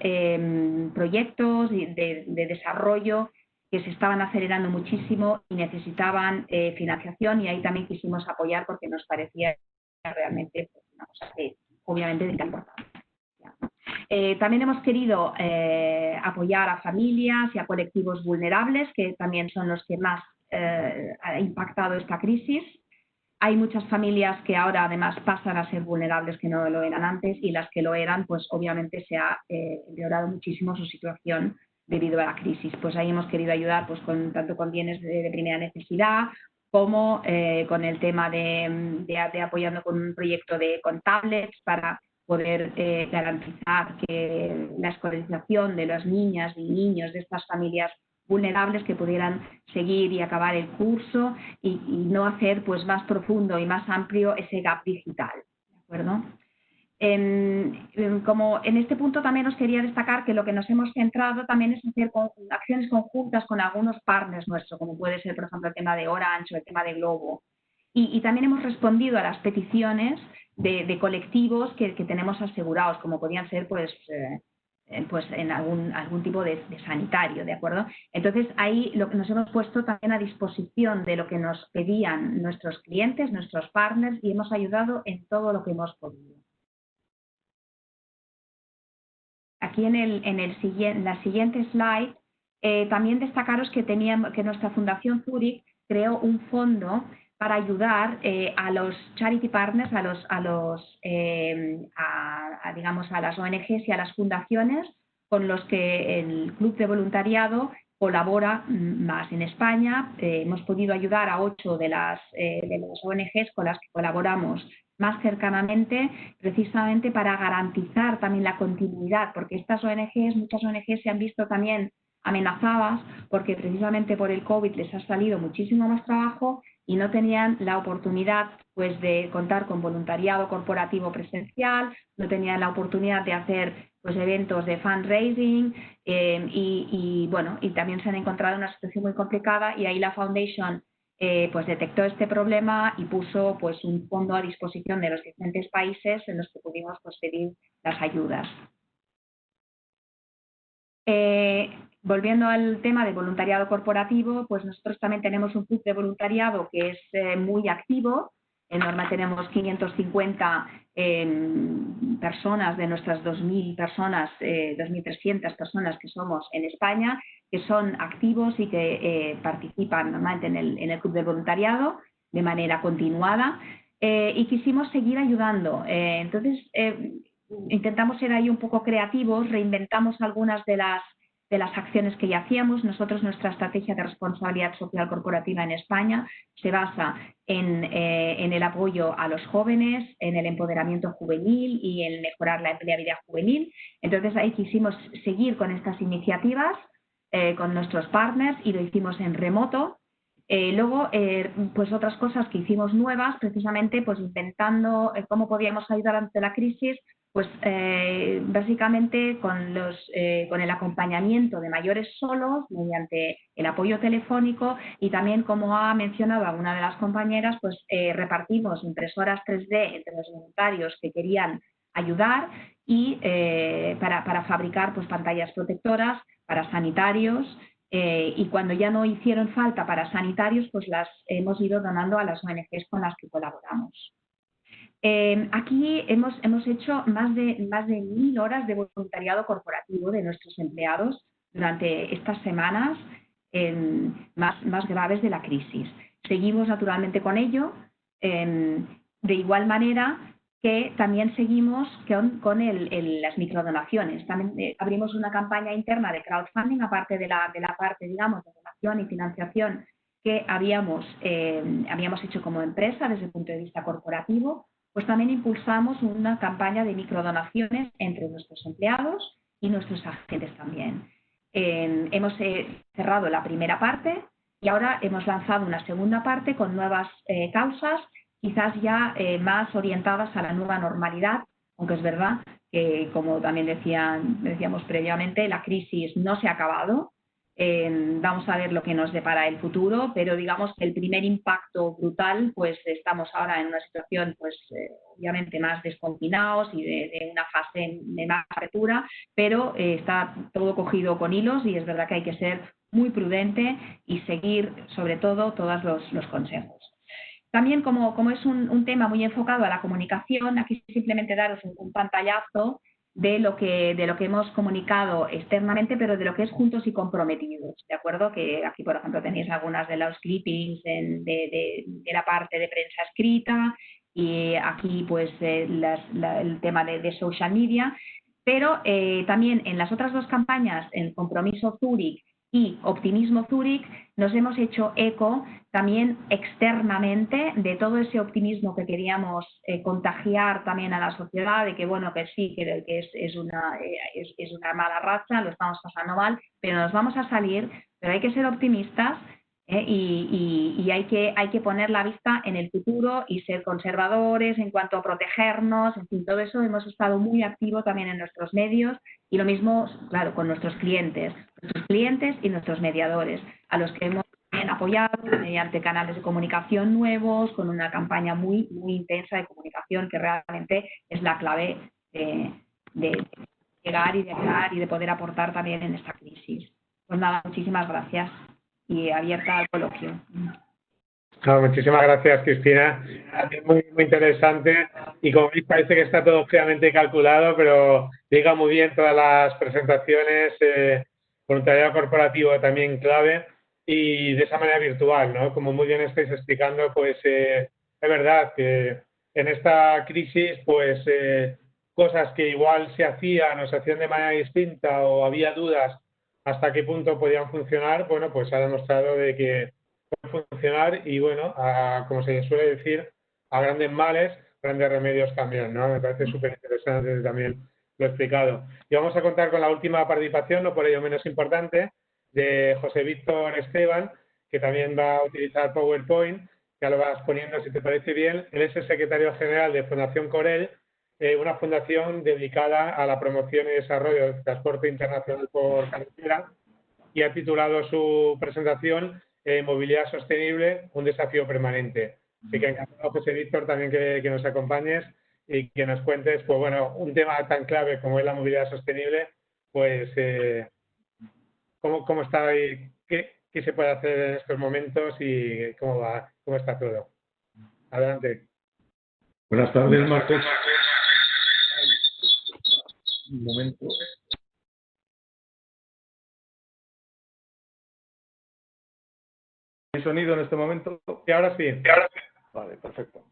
proyectos de desarrollo que se estaban acelerando muchísimo y necesitaban financiación, y ahí también quisimos apoyar porque nos parecía realmente pues, una cosa que obviamente de gran importancia. También hemos querido apoyar a familias y a colectivos vulnerables, que también son los que más ha impactado esta crisis. Hay muchas familias que ahora además pasan a ser vulnerables que no lo eran antes, y las que lo eran, pues obviamente se ha empeorado muchísimo su situación debido a la crisis. Pues ahí hemos querido ayudar pues tanto con bienes de primera necesidad como con el tema de apoyando con un proyecto con tablets para poder garantizar que la escolarización de las niñas y niños de estas familias vulnerables que pudieran seguir y acabar el curso y no hacer pues más profundo y más amplio ese gap digital, ¿de acuerdo? Como en este punto también os quería destacar que lo que nos hemos centrado también es hacer acciones conjuntas con algunos partners nuestros, como puede ser, por ejemplo, el tema de Orange o el tema de Globo. Y también hemos respondido a las peticiones de colectivos que tenemos asegurados, como podían ser pues en algún tipo de sanitario, ¿de acuerdo? Entonces, ahí nos hemos puesto también a disposición de lo que nos pedían nuestros clientes, nuestros partners, y hemos ayudado en todo lo que hemos podido. Aquí en la siguiente slide, también destacaros que nuestra Fundación Zurich creó un fondo para ayudar a los charity partners, digamos, a las ONGs y a las fundaciones con los que el Club de Voluntariado colabora más. En España hemos podido ayudar a 8 de las ONGs con las que colaboramos más cercanamente, precisamente para garantizar también la continuidad, porque estas ONGs, muchas ONGs se han visto también amenazadas porque precisamente por el COVID les ha salido muchísimo más trabajo y no tenían la oportunidad pues de contar con voluntariado corporativo presencial, no tenían la oportunidad de hacer pues eventos de fundraising bueno, y también se han encontrado en una situación muy complicada, y ahí la Foundation pues detectó este problema y puso pues un fondo a disposición de los diferentes países en los que pudimos pues, pedir las ayudas. Volviendo al tema del voluntariado corporativo, pues nosotros también tenemos un club de voluntariado que es muy activo. En norma tenemos 550 personas de nuestras 2.000 personas, 2.300 personas que somos en España, que son activos y que participan normalmente en el club de voluntariado de manera continuada, y quisimos seguir ayudando. Entonces, intentamos ser ahí un poco creativos, reinventamos algunas de las acciones que ya hacíamos. Nosotros, nuestra estrategia de responsabilidad social corporativa en España se basa en el apoyo a los jóvenes, en el empoderamiento juvenil y en mejorar la empleabilidad juvenil. Entonces, ahí quisimos seguir con estas iniciativas con nuestros partners, y lo hicimos en remoto. Luego, pues otras cosas que hicimos nuevas, precisamente pues intentando cómo podíamos ayudar ante la crisis, pues básicamente con el acompañamiento de mayores solos mediante el apoyo telefónico, y también, como ha mencionado alguna de las compañeras, pues repartimos impresoras 3D entre los voluntarios que querían ayudar, y para fabricar pues pantallas protectoras para sanitarios, y cuando ya no hicieron falta para sanitarios, pues las hemos ido donando a las ONGs con las que colaboramos. Aquí hemos hecho más de 1.000 horas de voluntariado corporativo de nuestros empleados durante estas semanas más graves de la crisis. Seguimos naturalmente con ello, de igual manera que también seguimos con las microdonaciones. También abrimos una campaña interna de crowdfunding, aparte de la parte, digamos, de donación y financiación que habíamos hecho como empresa desde el punto de vista corporativo, pues también impulsamos una campaña de microdonaciones entre nuestros empleados y nuestros agentes también. Hemos cerrado la primera parte y ahora hemos lanzado una segunda parte con nuevas causas, quizás ya más orientadas a la nueva normalidad, aunque es verdad que, como también decíamos previamente, la crisis no se ha acabado. Vamos a ver lo que nos depara el futuro, pero digamos que el primer impacto brutal, pues estamos ahora en una situación, pues obviamente más desconfinados y de una fase de más apertura, pero está todo cogido con hilos y es verdad que hay que ser muy prudente y seguir sobre todo todos los consejos. También como es un tema muy enfocado a la comunicación, aquí simplemente daros un pantallazo de lo que hemos comunicado externamente, pero de lo que es juntos y comprometidos, ¿de acuerdo? Que aquí, por ejemplo, tenéis algunas de los clippings de la parte de prensa escrita y aquí, pues, el tema de social media, pero también en las otras dos campañas, en Compromiso Zúrich y Optimismo Zúrich, nos hemos hecho eco también externamente de todo ese optimismo que queríamos contagiar también a la sociedad, de que bueno, que sí, que es una mala racha, lo estamos pasando mal, pero nos vamos a salir, pero hay que ser optimistas y hay que poner la vista en el futuro y ser conservadores en cuanto a protegernos, en fin, todo eso hemos estado muy activos también en nuestros medios y lo mismo, claro, con nuestros clientes y nuestros mediadores, a los que hemos apoyado mediante canales de comunicación nuevos, con una campaña muy intensa de comunicación que realmente es la clave de llegar y de hablar y de poder aportar también en esta crisis. Pues nada, muchísimas gracias y abierta al coloquio. No, muchísimas gracias, Cristina. Muy interesante y como veis parece que está todo fríamente calculado, pero diga muy bien todas las presentaciones, voluntariado corporativo también clave y de esa manera virtual, ¿no? Como muy bien estáis explicando, pues es verdad que en esta crisis, pues cosas que igual se hacían o se hacían de manera distinta o había dudas hasta qué punto podían funcionar, bueno, pues ha demostrado de que puede funcionar y bueno, como se suele decir, a grandes males, grandes remedios también, ¿no? Me parece súper interesante también lo explicado. Y vamos a contar con la última participación, no por ello menos importante, de José Víctor Esteban, que también va a utilizar PowerPoint, ya lo vas poniendo si te parece bien. Él es el secretario general de Fundación Corel, una fundación dedicada a la promoción y desarrollo del transporte internacional por carretera, y ha titulado su presentación Movilidad Sostenible, un desafío permanente. Así que encantado, José Víctor, también que nos acompañes y que nos cuentes, pues bueno, un tema tan clave como es la movilidad sostenible, pues cómo está ahí, qué se puede hacer en estos momentos y cómo está todo. Adelante. Buenas tardes, Marcos. Un momento. ¿Hay sonido en este momento? Y ahora sí. Vale, perfecto.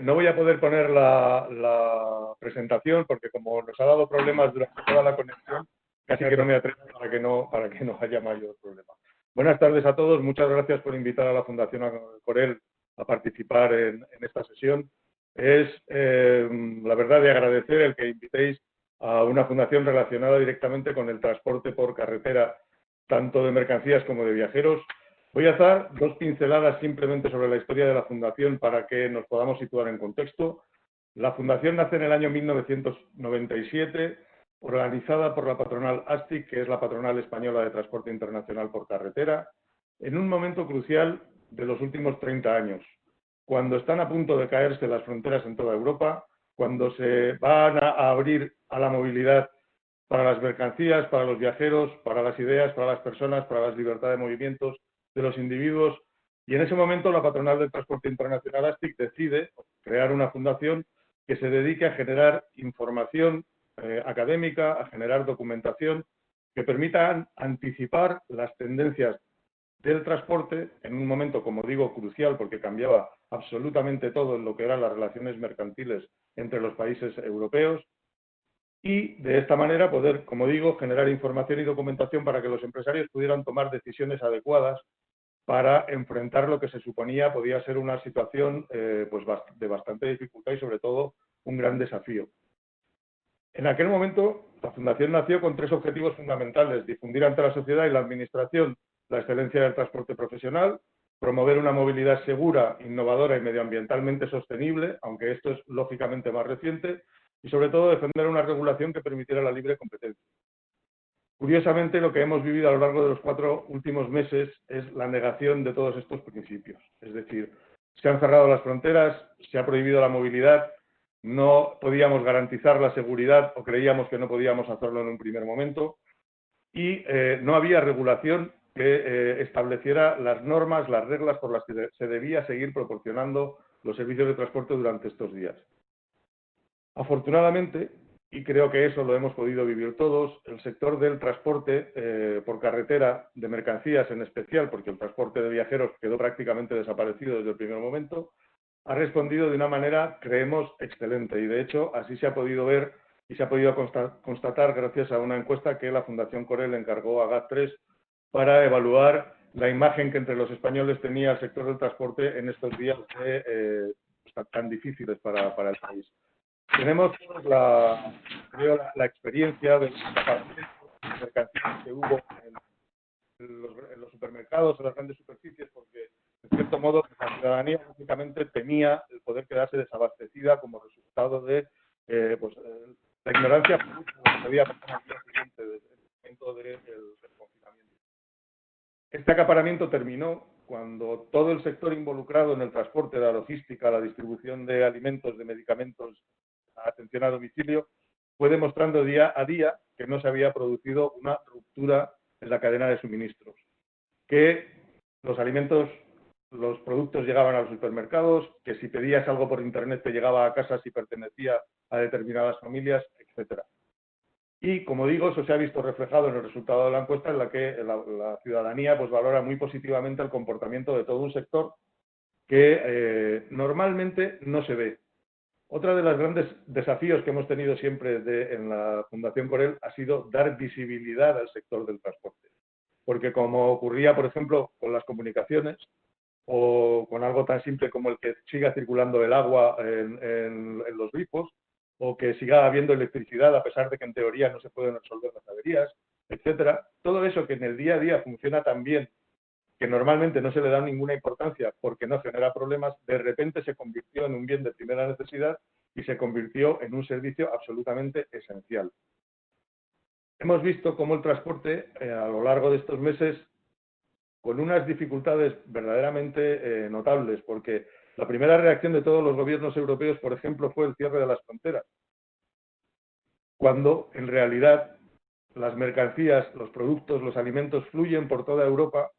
No voy a poder poner la presentación porque como nos ha dado problemas durante toda la conexión, casi que no me atrevo para que no haya mayor problema. Buenas tardes a todos. Muchas gracias por invitar a la Fundación Corel a participar en esta sesión. Es la verdad de agradecer el que invitéis a una fundación relacionada directamente con el transporte por carretera, tanto de mercancías como de viajeros. Voy a dar dos pinceladas simplemente sobre la historia de la Fundación para que nos podamos situar en contexto. La Fundación nace en el año 1997, organizada por la patronal ASTIC, que es la patronal española de transporte internacional por carretera, en un momento crucial de los últimos 30 años, cuando están a punto de caerse las fronteras en toda Europa, cuando se van a abrir a la movilidad para las mercancías, para los viajeros, para las ideas, para las personas, para la libertad de movimientos de los individuos, y en ese momento la patronal del transporte internacional ASTIC decide crear una fundación que se dedique a generar información académica, a generar documentación que permita anticipar las tendencias del transporte en un momento, como digo, crucial porque cambiaba absolutamente todo en lo que eran las relaciones mercantiles entre los países europeos, y de esta manera poder, como digo, generar información y documentación para que los empresarios pudieran tomar decisiones adecuadas para enfrentar lo que se suponía podía ser una situación pues de bastante dificultad y sobre todo un gran desafío. En aquel momento, la Fundación nació con 3 objetivos fundamentales: difundir ante la sociedad y la administración la excelencia del transporte profesional, promover una movilidad segura, innovadora y medioambientalmente sostenible, aunque esto es lógicamente más reciente, y sobre todo defender una regulación que permitiera la libre competencia. Curiosamente, lo que hemos vivido a lo largo de los 4 últimos meses es la negación de todos estos principios. Es decir, se han cerrado las fronteras, se ha prohibido la movilidad, no podíamos garantizar la seguridad o creíamos que no podíamos hacerlo en un primer momento y no había regulación que estableciera las normas, las reglas por las que se debía seguir proporcionando los servicios de transporte durante estos días. Afortunadamente, y creo que eso lo hemos podido vivir todos, el sector del transporte por carretera, de mercancías en especial, porque el transporte de viajeros quedó prácticamente desaparecido desde el primer momento, ha respondido de una manera, creemos, excelente. Y de hecho, así se ha podido ver y se ha podido constatar gracias a una encuesta que la Fundación Corel encargó a GAT3 para evaluar la imagen que entre los españoles tenía el sector del transporte en estos días tan difíciles para el país. Tenemos la experiencia de las mercancías que hubo en los supermercados, en las grandes superficies, porque en cierto modo la ciudadanía básicamente temía el poder quedarse desabastecida como resultado de la ignorancia absoluta de lo que podía pasar al día siguiente del momento del confinamiento. Este acaparamiento terminó cuando todo el sector involucrado en el transporte, la logística, la distribución de alimentos, de medicamentos, atención a domicilio, fue demostrando día a día que no se había producido una ruptura en la cadena de suministros, que los alimentos, los productos llegaban a los supermercados, que si pedías algo por internet te llegaba a casa si pertenecía a determinadas familias, etcétera. Y, como digo, eso se ha visto reflejado en el resultado de la encuesta, en la que la ciudadanía pues valora muy positivamente el comportamiento de todo un sector que normalmente no se ve. Otra de los grandes desafíos que hemos tenido siempre en la Fundación Corel ha sido dar visibilidad al sector del transporte. Porque como ocurría, por ejemplo, con las comunicaciones o con algo tan simple como el que siga circulando el agua en los grifos o que siga habiendo electricidad a pesar de que en teoría no se pueden resolver las averías, etcétera, todo eso que en el día a día funciona tan bien que normalmente no se le da ninguna importancia porque no genera problemas, de repente se convirtió en un bien de primera necesidad y se convirtió en un servicio absolutamente esencial. Hemos visto cómo el transporte, a lo largo de estos meses, con unas dificultades verdaderamente notables, porque la primera reacción de todos los gobiernos europeos, por ejemplo, fue el cierre de las fronteras, cuando en realidad las mercancías, los productos, los alimentos fluyen por toda Europa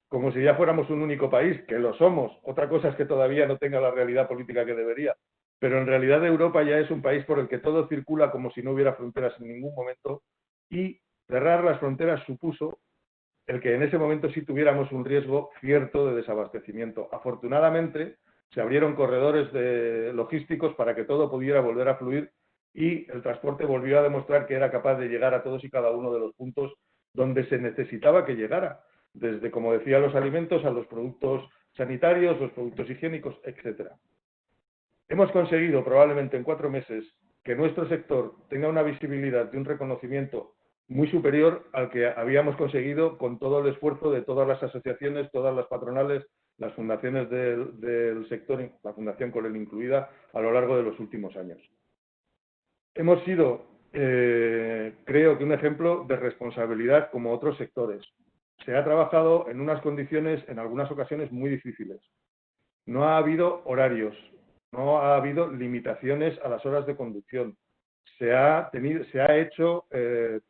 como si ya fuéramos un único país, que lo somos. Otra cosa es que todavía no tenga la realidad política que debería. Pero en realidad Europa ya es un país por el que todo circula como si no hubiera fronteras en ningún momento, y cerrar las fronteras supuso el que en ese momento sí tuviéramos un riesgo cierto de desabastecimiento. Afortunadamente, se abrieron corredores logísticos para que todo pudiera volver a fluir y el transporte volvió a demostrar que era capaz de llegar a todos y cada uno de los puntos donde se necesitaba que llegara. Desde, como decía, los alimentos a los productos sanitarios, los productos higiénicos, etcétera. Hemos conseguido probablemente en 4 meses que nuestro sector tenga una visibilidad y un reconocimiento muy superior al que habíamos conseguido con todo el esfuerzo de todas las asociaciones, todas las patronales, las fundaciones del sector, la Fundación Corel incluida, a lo largo de los últimos años. Hemos sido, creo que un ejemplo de responsabilidad como otros sectores. Se ha trabajado en unas condiciones, en algunas ocasiones, muy difíciles. No ha habido horarios, no ha habido limitaciones a las horas de conducción. Se ha hecho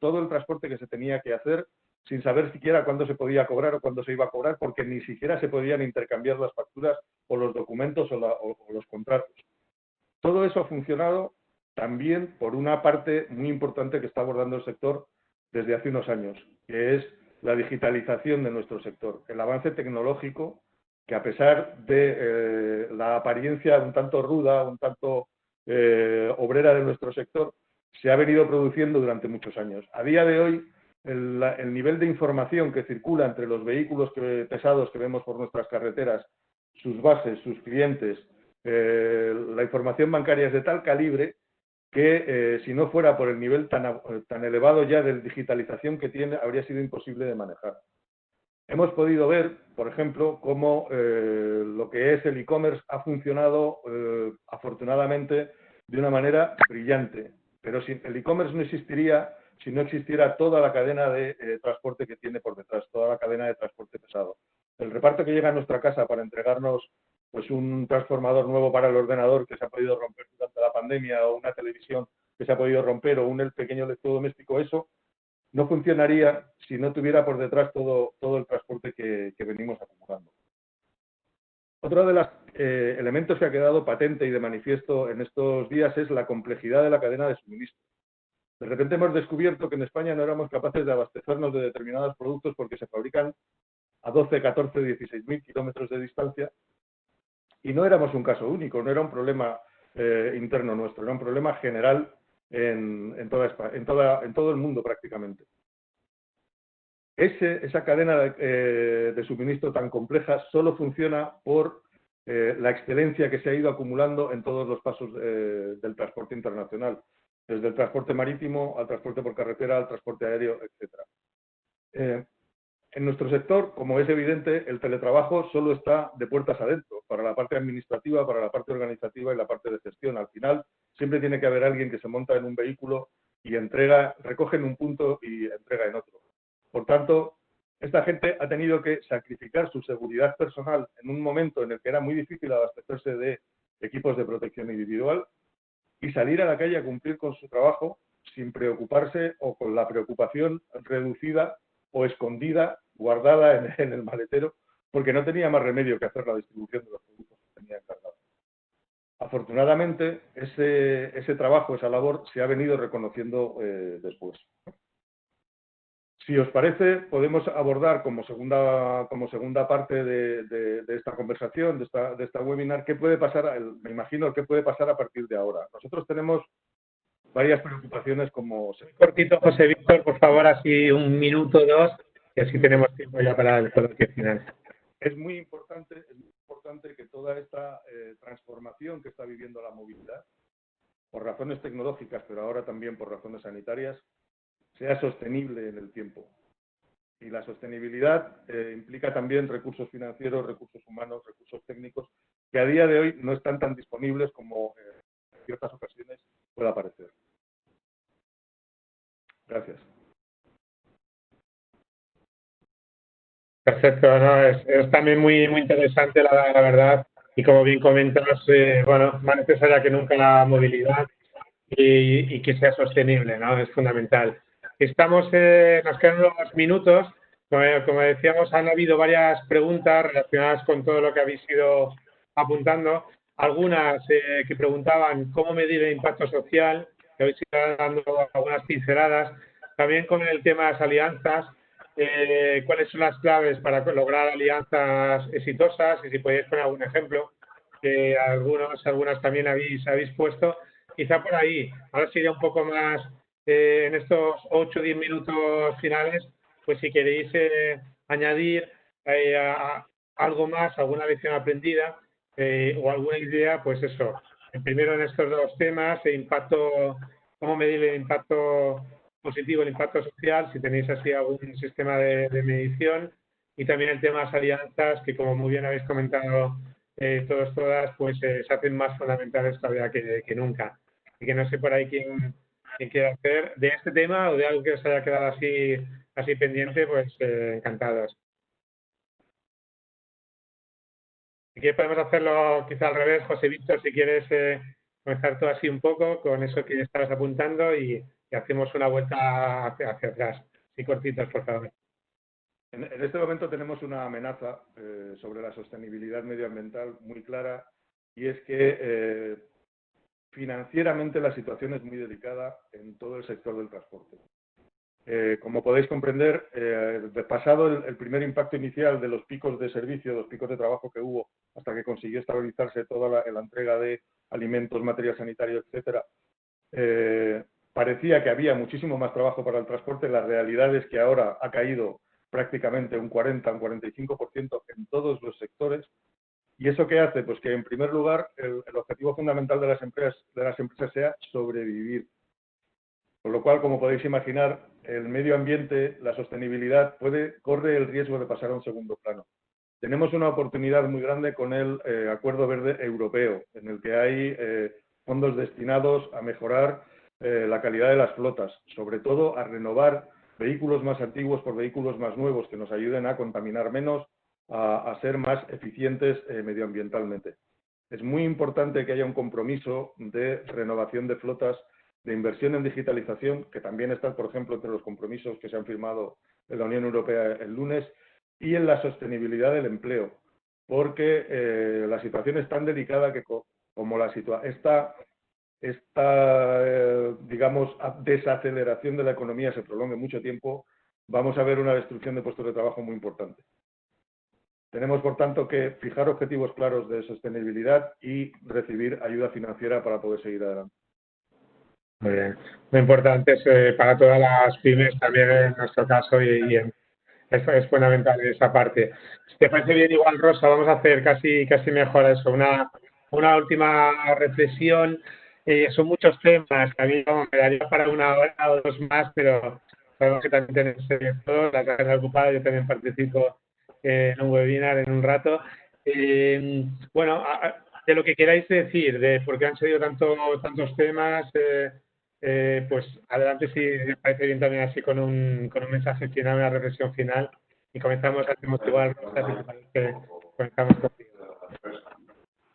todo el transporte que se tenía que hacer sin saber siquiera cuándo se podía cobrar o cuándo se iba a cobrar, porque ni siquiera se podían intercambiar las facturas o los documentos o los contratos. Todo eso ha funcionado también por una parte muy importante que está abordando el sector desde hace unos años, que es la digitalización de nuestro sector, el avance tecnológico, que a pesar de la apariencia un tanto ruda, un tanto obrera de nuestro sector, se ha venido produciendo durante muchos años. A día de hoy, el nivel de información que circula entre los vehículos pesados que vemos por nuestras carreteras, sus bases, sus clientes, la información bancaria es de tal calibre que si no fuera por el nivel tan elevado ya de digitalización que tiene, habría sido imposible de manejar. Hemos podido ver, por ejemplo, cómo lo que es el e-commerce ha funcionado afortunadamente de una manera brillante, pero el e-commerce no existiría si no existiera toda la cadena de transporte que tiene por detrás, toda la cadena de transporte pesado. El reparto que llega a nuestra casa para entregarnos pues un transformador nuevo para el ordenador que se ha podido romper durante la pandemia, o una televisión que se ha podido romper, o un pequeño electrodoméstico, eso no funcionaría si no tuviera por detrás todo el transporte que venimos acumulando. Otro de los elementos que ha quedado patente y de manifiesto en estos días es la complejidad de la cadena de suministro. De repente hemos descubierto que en España no éramos capaces de abastecernos de determinados productos porque se fabrican a 12, 14, 16.000 kilómetros de distancia, y no éramos un caso único, no era un problema interno nuestro, era un problema general en todo el mundo prácticamente. Esa cadena de suministro tan compleja solo funciona por la excelencia que se ha ido acumulando en todos los pasos del transporte internacional, desde el transporte marítimo al transporte por carretera, al transporte aéreo, etc. En nuestro sector, como es evidente, el teletrabajo solo está de puertas adentro, para la parte administrativa, para la parte organizativa y la parte de gestión. Al final, siempre tiene que haber alguien que se monta en un vehículo y recoge en un punto y entrega en otro. Por tanto, esta gente ha tenido que sacrificar su seguridad personal en un momento en el que era muy difícil abastecerse de equipos de protección individual y salir a la calle a cumplir con su trabajo sin preocuparse o con la preocupación reducida o escondida, guardada en el maletero, porque no tenía más remedio que hacer la distribución de los productos que tenía encargados. Afortunadamente, ese trabajo, esa labor, se ha venido reconociendo después. Si os parece, podemos abordar como segunda parte de esta conversación, de esta webinar, qué puede pasar, me imagino, qué puede pasar a partir de ahora. Nosotros tenemos varias preocupaciones como... Cortito, José Víctor, por favor, así 1 minuto o 2, y así tenemos tiempo ya para el coloquio final. Es muy importante que toda esta transformación que está viviendo la movilidad, por razones tecnológicas, pero ahora también por razones sanitarias, sea sostenible en el tiempo. Y la sostenibilidad implica también recursos financieros, recursos humanos, recursos técnicos, que a día de hoy no están tan disponibles como en ciertas ocasiones pueda parecer. Gracias. Perfecto, ¿no? Es también muy interesante la verdad, y como bien comentas, bueno, más necesaria que nunca la movilidad y que sea sostenible, ¿no? Es fundamental. Nos quedan unos minutos. Como decíamos, han habido varias preguntas relacionadas con todo lo que habéis ido apuntando. Algunas que preguntaban cómo medir el impacto social, que habéis ido dando algunas pinceladas. También con el tema de las alianzas, cuáles son las claves para lograr alianzas exitosas, y si podéis poner algún ejemplo, que algunas también habéis puesto. Quizá por ahí, ahora sería un poco más en estos 8 o 10 minutos finales, pues si queréis añadir algo más, alguna lección aprendida o alguna idea, pues eso. Primero en estos 2 temas, cómo medir el impacto positivo, el impacto social, si tenéis así algún sistema de medición, y también el tema de las alianzas, que como muy bien habéis comentado todas, pues se hacen más fundamentales todavía que nunca. Y que no sé por ahí quién quiere hacer de este tema o de algo que os haya quedado así pendiente, pues encantados. Si quieres podemos hacerlo quizá al revés, José Víctor, si quieres comenzar todo así un poco con eso que estabas apuntando y hacemos una vuelta hacia atrás. Sí, cortitos, por favor. En este momento tenemos una amenaza sobre la sostenibilidad medioambiental muy clara, y es que financieramente la situación es muy delicada en todo el sector del transporte. Como podéis comprender, pasado el primer impacto inicial de los picos de servicio, los picos de trabajo que hubo, hasta que consiguió estabilizarse toda la entrega de alimentos, material sanitario, etcétera, parecía que había muchísimo más trabajo para el transporte. La realidad es que ahora ha caído prácticamente un 40, un 45% en todos los sectores. ¿Y eso qué hace? Pues que, en primer lugar, el objetivo fundamental de las empresas sea sobrevivir. Con lo cual, como podéis imaginar, el medio ambiente, la sostenibilidad, corre el riesgo de pasar a un segundo plano. Tenemos una oportunidad muy grande con el Acuerdo Verde Europeo, en el que hay fondos destinados a mejorar la calidad de las flotas, sobre todo a renovar vehículos más antiguos por vehículos más nuevos que nos ayuden a contaminar menos, a ser más eficientes medioambientalmente. Es muy importante que haya un compromiso de renovación de flotas, de inversión en digitalización, que también está, por ejemplo, entre los compromisos que se han firmado en la Unión Europea el lunes, y en la sostenibilidad del empleo, porque la situación es tan delicada que como digamos, desaceleración de la economía se prolongue mucho tiempo, vamos a ver una destrucción de puestos de trabajo muy importante. Tenemos, por tanto, que fijar objetivos claros de sostenibilidad y recibir ayuda financiera para poder seguir adelante. Muy bien. Muy importante es, para todas las pymes, también en nuestro caso, es fundamental esa parte. Si te parece bien, igual, Rosa, vamos a hacer casi mejor eso, una última reflexión. Son muchos temas, que a mí me daría para una hora o dos más, pero sabemos que también tenéis todos, las agenda ocupada, yo también participo en un webinar en un rato. Bueno, de lo que queráis decir, de por qué han salido tantos temas, pues adelante, si les parece bien, también así con un mensaje final, una reflexión final, y comenzamos, hacemos igual, que comenzamos contigo.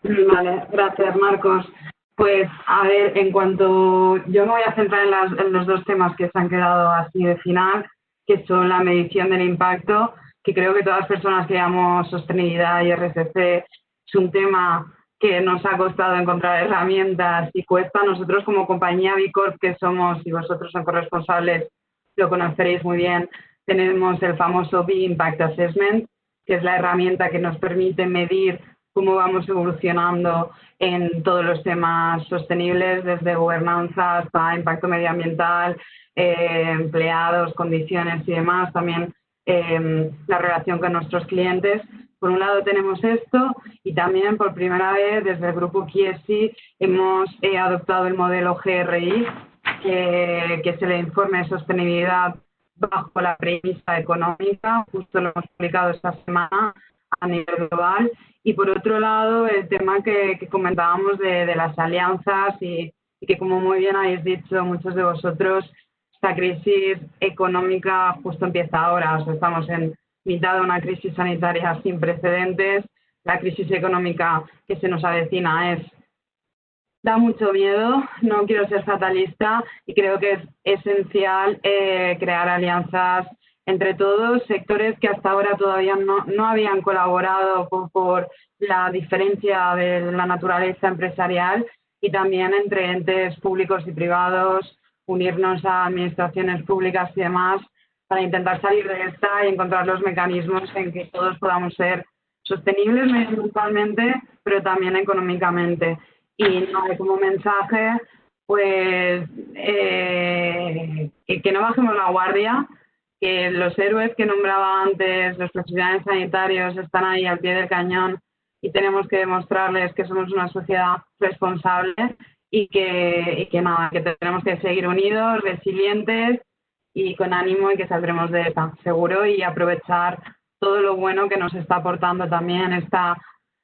Vale, gracias, Marcos. Pues, a ver, en cuanto yo me voy a centrar en los dos temas que se han quedado así de final, que son la medición del impacto, que creo que todas las personas que llamamos sostenibilidad y RSC es un tema que nos ha costado encontrar herramientas y cuesta. Nosotros, como compañía B Corp que somos, y vosotros son corresponsables, lo conoceréis muy bien, tenemos el famoso B Impact Assessment, que es la herramienta que nos permite medir cómo vamos evolucionando en todos los temas sostenibles, desde gobernanza hasta impacto medioambiental, empleados, condiciones y demás, también la relación con nuestros clientes. Por un lado tenemos esto, y también por primera vez desde el grupo Chiesi hemos adoptado el modelo GRI, que es el informe de sostenibilidad bajo la premisa económica. Justo lo hemos publicado esta semana a nivel global. Y por otro lado, el tema que comentábamos de las alianzas y que, como muy bien habéis dicho muchos de vosotros, esta crisis económica justo empieza ahora. O sea, estamos en mitad de una crisis sanitaria sin precedentes. La crisis económica que se nos avecina da mucho miedo. No quiero ser fatalista y creo que es esencial crear alianzas entre todos, sectores que hasta ahora todavía no habían colaborado por la diferencia de la naturaleza empresarial, y también entre entes públicos y privados, unirnos a administraciones públicas y demás para intentar salir de esta y encontrar los mecanismos en que todos podamos ser sostenibles medioambientalmente, pero también económicamente. Y como mensaje, pues que no bajemos la guardia, que los héroes que nombraba antes, los profesionales sanitarios, están ahí al pie del cañón y tenemos que demostrarles que somos una sociedad responsable y que tenemos que seguir unidos, resilientes y con ánimo, y que saldremos de esta, seguro, y aprovechar todo lo bueno que nos está aportando también esta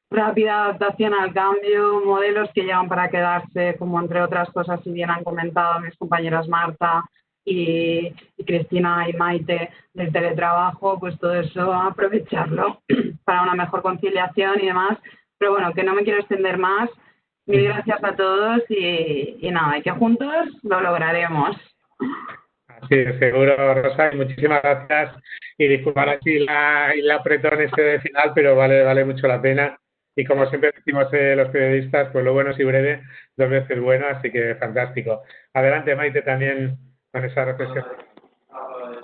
rápida adaptación al cambio, modelos que llegan para quedarse, como entre otras cosas, si bien han comentado mis compañeras Marta y Cristina y Maite, del teletrabajo, pues todo eso aprovecharlo para una mejor conciliación y demás. Pero bueno, que no me quiero extender más. Mil gracias a todos y nada, y que juntos lo lograremos. Sí, seguro, Rosa, y muchísimas gracias. Y disculpar aquí el apretón ese de final, pero vale mucho la pena. Y como siempre decimos los periodistas, pues lo bueno es y breve, dos veces bueno, así que fantástico. Adelante, Maite, también con esa reflexión.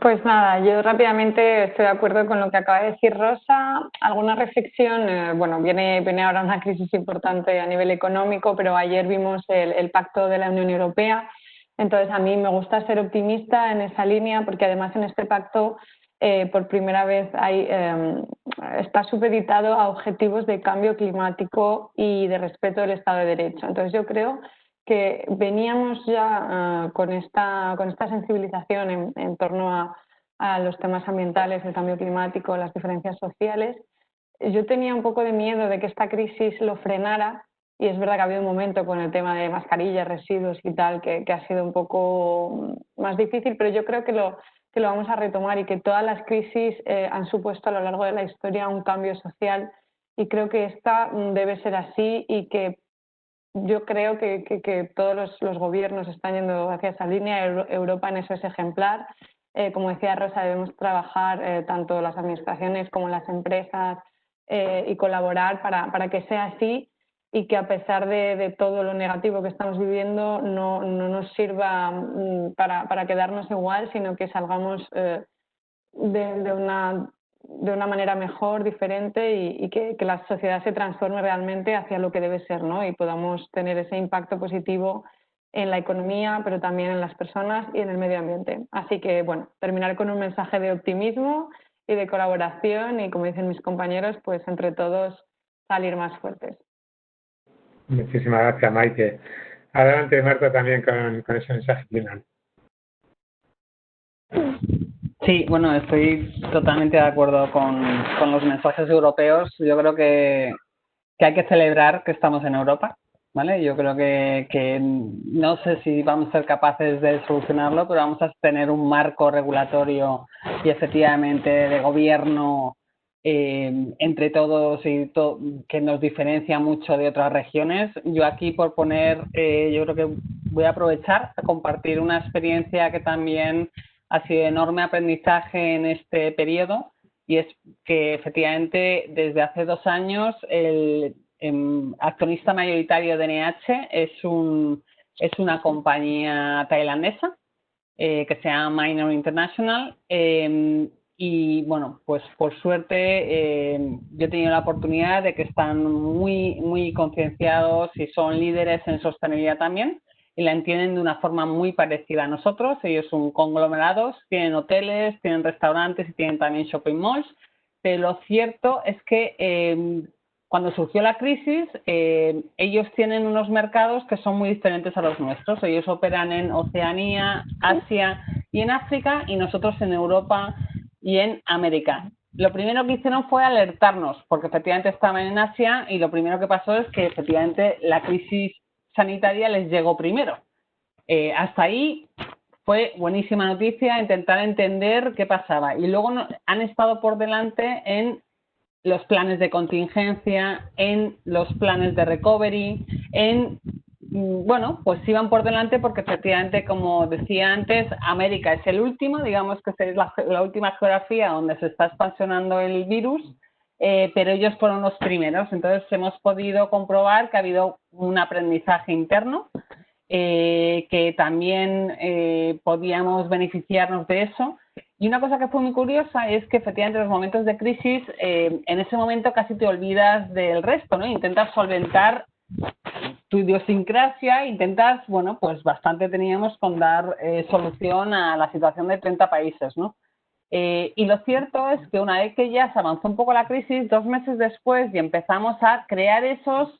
Pues nada, yo rápidamente estoy de acuerdo con lo que acaba de decir Rosa. Alguna reflexión, bueno, viene ahora una crisis importante a nivel económico, pero ayer vimos el pacto de la Unión Europea, Entonces, a mí me gusta ser optimista en esa línea porque además en este pacto por primera vez está supeditado a objetivos de cambio climático y de respeto del Estado de Derecho. Entonces, yo creo que veníamos ya con esta sensibilización en torno a los temas ambientales, el cambio climático, las diferencias sociales. Yo tenía un poco de miedo de que esta crisis lo frenara. Y es verdad que ha habido un momento con el tema de mascarillas, residuos y tal, que ha sido un poco más difícil, pero yo creo que lo vamos a retomar y que todas las crisis han supuesto a lo largo de la historia un cambio social y creo que esta debe ser así y que yo creo que todos los gobiernos están yendo hacia esa línea. Europa en eso es ejemplar. Como decía Rosa, debemos trabajar tanto las administraciones como las empresas y colaborar para que sea así y que a pesar de todo lo negativo que estamos viviendo no nos sirva para quedarnos igual, sino que salgamos de una manera mejor, diferente y que la sociedad se transforme realmente hacia lo que debe ser, ¿no? Y podamos tener ese impacto positivo en la economía, pero también en las personas y en el medio ambiente. Así que, bueno, terminar con un mensaje de optimismo y de colaboración y, como dicen mis compañeros, pues entre todos salir más fuertes. Muchísimas gracias, Maite. Adelante, Marta, también con ese mensaje final. Sí, bueno, estoy totalmente de acuerdo con los mensajes europeos. Yo creo que hay que celebrar que estamos en Europa, ¿vale? Yo creo que no sé si vamos a ser capaces de solucionarlo, pero vamos a tener un marco regulatorio y efectivamente de gobierno entre todos y que nos diferencia mucho de otras regiones. Yo aquí por poner, yo creo que voy a aprovechar a compartir una experiencia que también ha sido de enorme aprendizaje en este periodo y es que efectivamente desde hace 2 años el accionista mayoritario de NH es una compañía tailandesa que se llama Minor International y bueno, pues por suerte yo he tenido la oportunidad de que están muy concienciados y son líderes en sostenibilidad también y la entienden de una forma muy parecida a nosotros. Ellos son conglomerados, tienen hoteles, tienen restaurantes y tienen también shopping malls, pero lo cierto es que cuando surgió la crisis, ellos tienen unos mercados que son muy diferentes a los nuestros. Ellos operan en Oceanía, Asia y en África y nosotros en Europa y en América. Lo primero que hicieron fue alertarnos, porque efectivamente estaban en Asia y lo primero que pasó es que efectivamente la crisis sanitaria les llegó primero. Hasta ahí fue buenísima noticia intentar entender qué pasaba. Y luego han estado por delante en los planes de contingencia, en los planes de recovery, bueno, pues iban por delante porque efectivamente, como decía antes, América es el último, digamos que es la última geografía donde se está expansionando el virus, pero ellos fueron los primeros. Entonces hemos podido comprobar que ha habido un aprendizaje interno, que también podíamos beneficiarnos de eso. Y una cosa que fue muy curiosa es que efectivamente en los momentos de crisis, en ese momento casi te olvidas del resto, ¿no? Intentas solventar tu idiosincrasia, intentas, bueno, pues bastante teníamos con dar solución a la situación de 30 países, ¿no? Y lo cierto es que una vez que ya se avanzó un poco la crisis, 2 meses después y empezamos a crear esos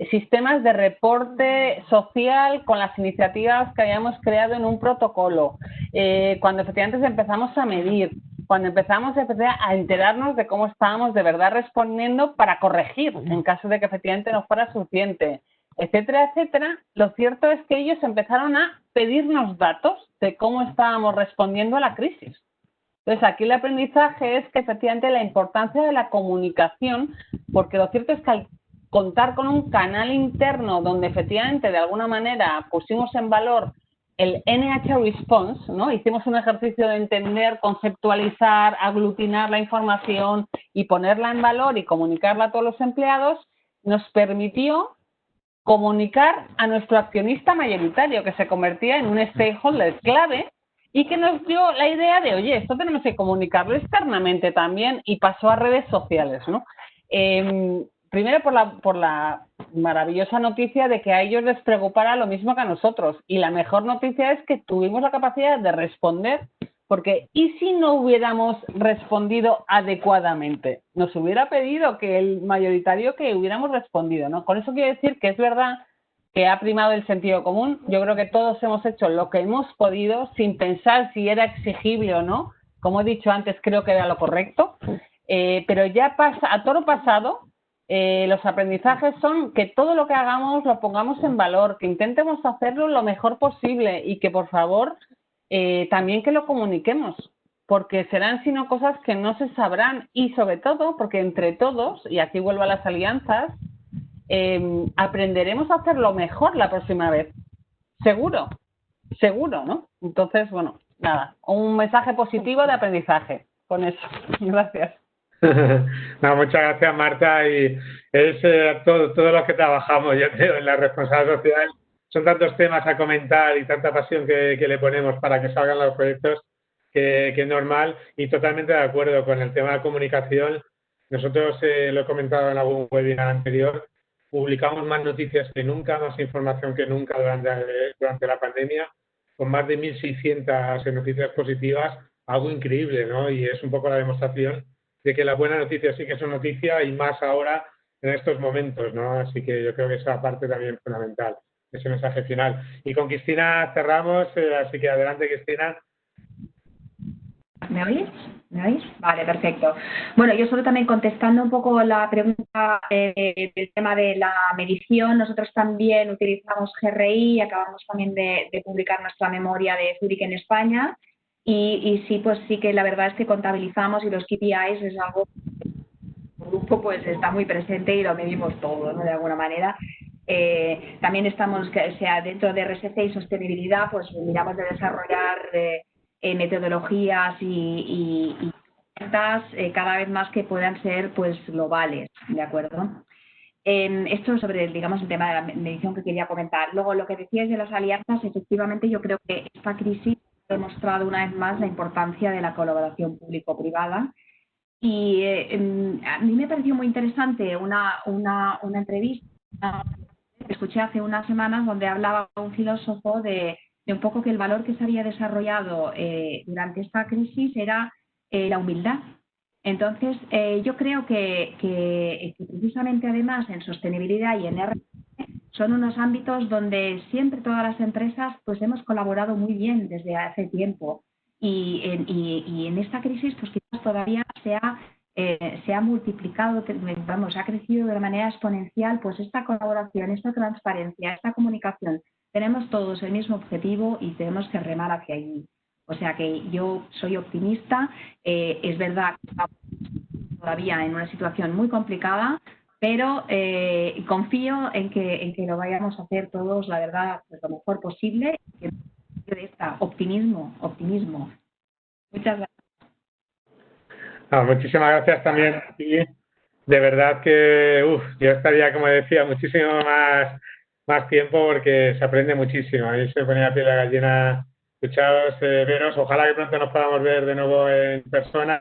sistemas de reporte social con las iniciativas que habíamos creado en un protocolo, cuando efectivamente empezamos a medir, cuando empezamos a enterarnos de cómo estábamos de verdad respondiendo para corregir en caso de que efectivamente no fuera suficiente, etcétera, etcétera, lo cierto es que ellos empezaron a pedirnos datos de cómo estábamos respondiendo a la crisis. Entonces, aquí el aprendizaje es que efectivamente la importancia de la comunicación, porque lo cierto es que al contar con un canal interno donde efectivamente de alguna manera pusimos en valor el NH Response, ¿no? Hicimos un ejercicio de entender, conceptualizar, aglutinar la información y ponerla en valor y comunicarla a todos los empleados, nos permitió comunicar a nuestro accionista mayoritario, que se convertía en un stakeholder clave y que nos dio la idea de, oye, esto tenemos que comunicarlo externamente también y pasó a redes sociales, ¿no? primero por la maravillosa noticia de que a ellos les preocupara lo mismo que a nosotros. Y la mejor noticia es que tuvimos la capacidad de responder, porque ¿y si no hubiéramos respondido adecuadamente? Nos hubiera pedido que el mayoritario que hubiéramos respondido, ¿no? Con eso quiero decir que es verdad que ha primado el sentido común. Yo creo que todos hemos hecho lo que hemos podido sin pensar si era exigible o no. Como he dicho antes, creo que era lo correcto. Pero ya a toro pasado, los aprendizajes son que todo lo que hagamos lo pongamos en valor, que intentemos hacerlo lo mejor posible y que, por favor, también que lo comuniquemos, porque serán sino cosas que no se sabrán y, sobre todo, porque entre todos, y aquí vuelvo a las alianzas, aprenderemos a hacerlo mejor la próxima vez. Seguro, ¿no? Entonces, bueno, nada, un mensaje positivo de aprendizaje con eso. Gracias. No, muchas gracias, Marta. Y es todo lo que trabajamos, yo creo, en la responsabilidad social. Son tantos temas a comentar y tanta pasión que le ponemos para que salgan los proyectos que es normal, y totalmente de acuerdo con el tema de comunicación. Nosotros, lo he comentado en algún webinar anterior, publicamos más noticias que nunca, más información que nunca durante la pandemia, con más de 1.600 noticias positivas, algo increíble, ¿no? Y es un poco la demostración de que la buena noticia sí que es una noticia, y más ahora en estos momentos, ¿no? Así que yo creo que esa parte también es fundamental, ese mensaje final. Y con Cristina cerramos, así que adelante, Cristina. ¿Me oís? ¿Me oís? Vale, perfecto. Bueno, yo solo también contestando un poco la pregunta del tema de la medición. Nosotros también utilizamos GRI, acabamos también de publicar nuestra memoria de Zurich en España, y sí, pues sí que la verdad es que contabilizamos, y los KPIs es algo que el grupo pues está muy presente y lo medimos todo, ¿no? De alguna manera. También estamos, o sea, dentro de RSC y sostenibilidad, pues miramos de desarrollar metodologías y cada vez más que puedan ser pues globales, ¿de acuerdo? Esto sobre, digamos, el tema de la medición que quería comentar. Luego, lo que decíais de las alianzas, efectivamente yo creo que esta crisis ha demostrado una vez más la importancia de la colaboración público-privada, y a mí me pareció muy interesante una entrevista que escuché hace unas semanas donde hablaba un filósofo de un poco que el valor que se había desarrollado durante esta crisis era la humildad. Entonces, yo creo que precisamente además en sostenibilidad y en RSC son unos ámbitos donde siempre todas las empresas pues hemos colaborado muy bien desde hace tiempo, y en esta crisis pues quizás todavía se ha multiplicado, vamos, ha crecido de una manera exponencial pues esta colaboración, esta transparencia, esta comunicación. Tenemos todos el mismo objetivo y tenemos que remar hacia allí. O sea que yo soy optimista. Es verdad que estamos todavía en una situación muy complicada, pero confío en que lo vayamos a hacer todos, la verdad, pues, lo mejor posible. De esta optimismo. Muchas gracias. Muchísimas gracias también a ti. De verdad que yo estaría, como decía, muchísimo más tiempo, porque se aprende muchísimo. A mí se me ponía la piel de gallina escucharos, veros. Ojalá que pronto nos podamos ver de nuevo en persona.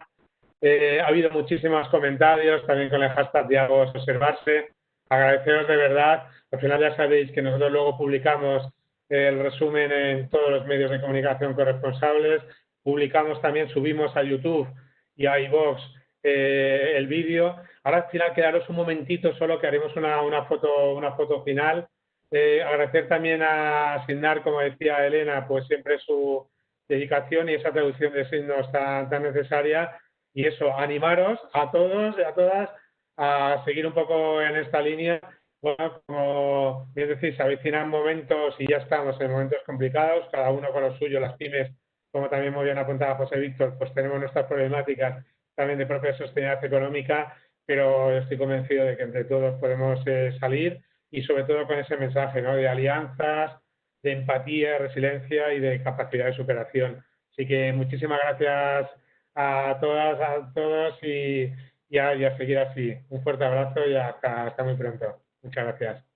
Ha habido muchísimos comentarios también con el hashtag Diálogos Observarse. Agradeceros de verdad. Al final ya sabéis que nosotros luego publicamos el resumen en todos los medios de comunicación corresponsables. Publicamos también, subimos a YouTube y a iVoox el vídeo. Ahora al final quedaros un momentito solo, que haremos una foto final. Agradecer también a Sindar, como decía Elena, pues siempre su dedicación y esa traducción de signos tan necesaria. Y eso, animaros a todos y a todas a seguir un poco en esta línea. Bueno, como bien decís, se avecinan momentos, y ya estamos en momentos complicados, cada uno con lo suyo. Las pymes, como también muy bien apuntaba José Víctor, pues tenemos nuestras problemáticas también de propia sostenibilidad económica, pero estoy convencido de que entre todos podemos salir, y sobre todo con ese mensaje, ¿no?, de alianzas, de empatía, resiliencia y de capacidad de superación. Así que muchísimas gracias a todas, a todos, y a seguir así. Un fuerte abrazo y hasta muy pronto. Muchas gracias.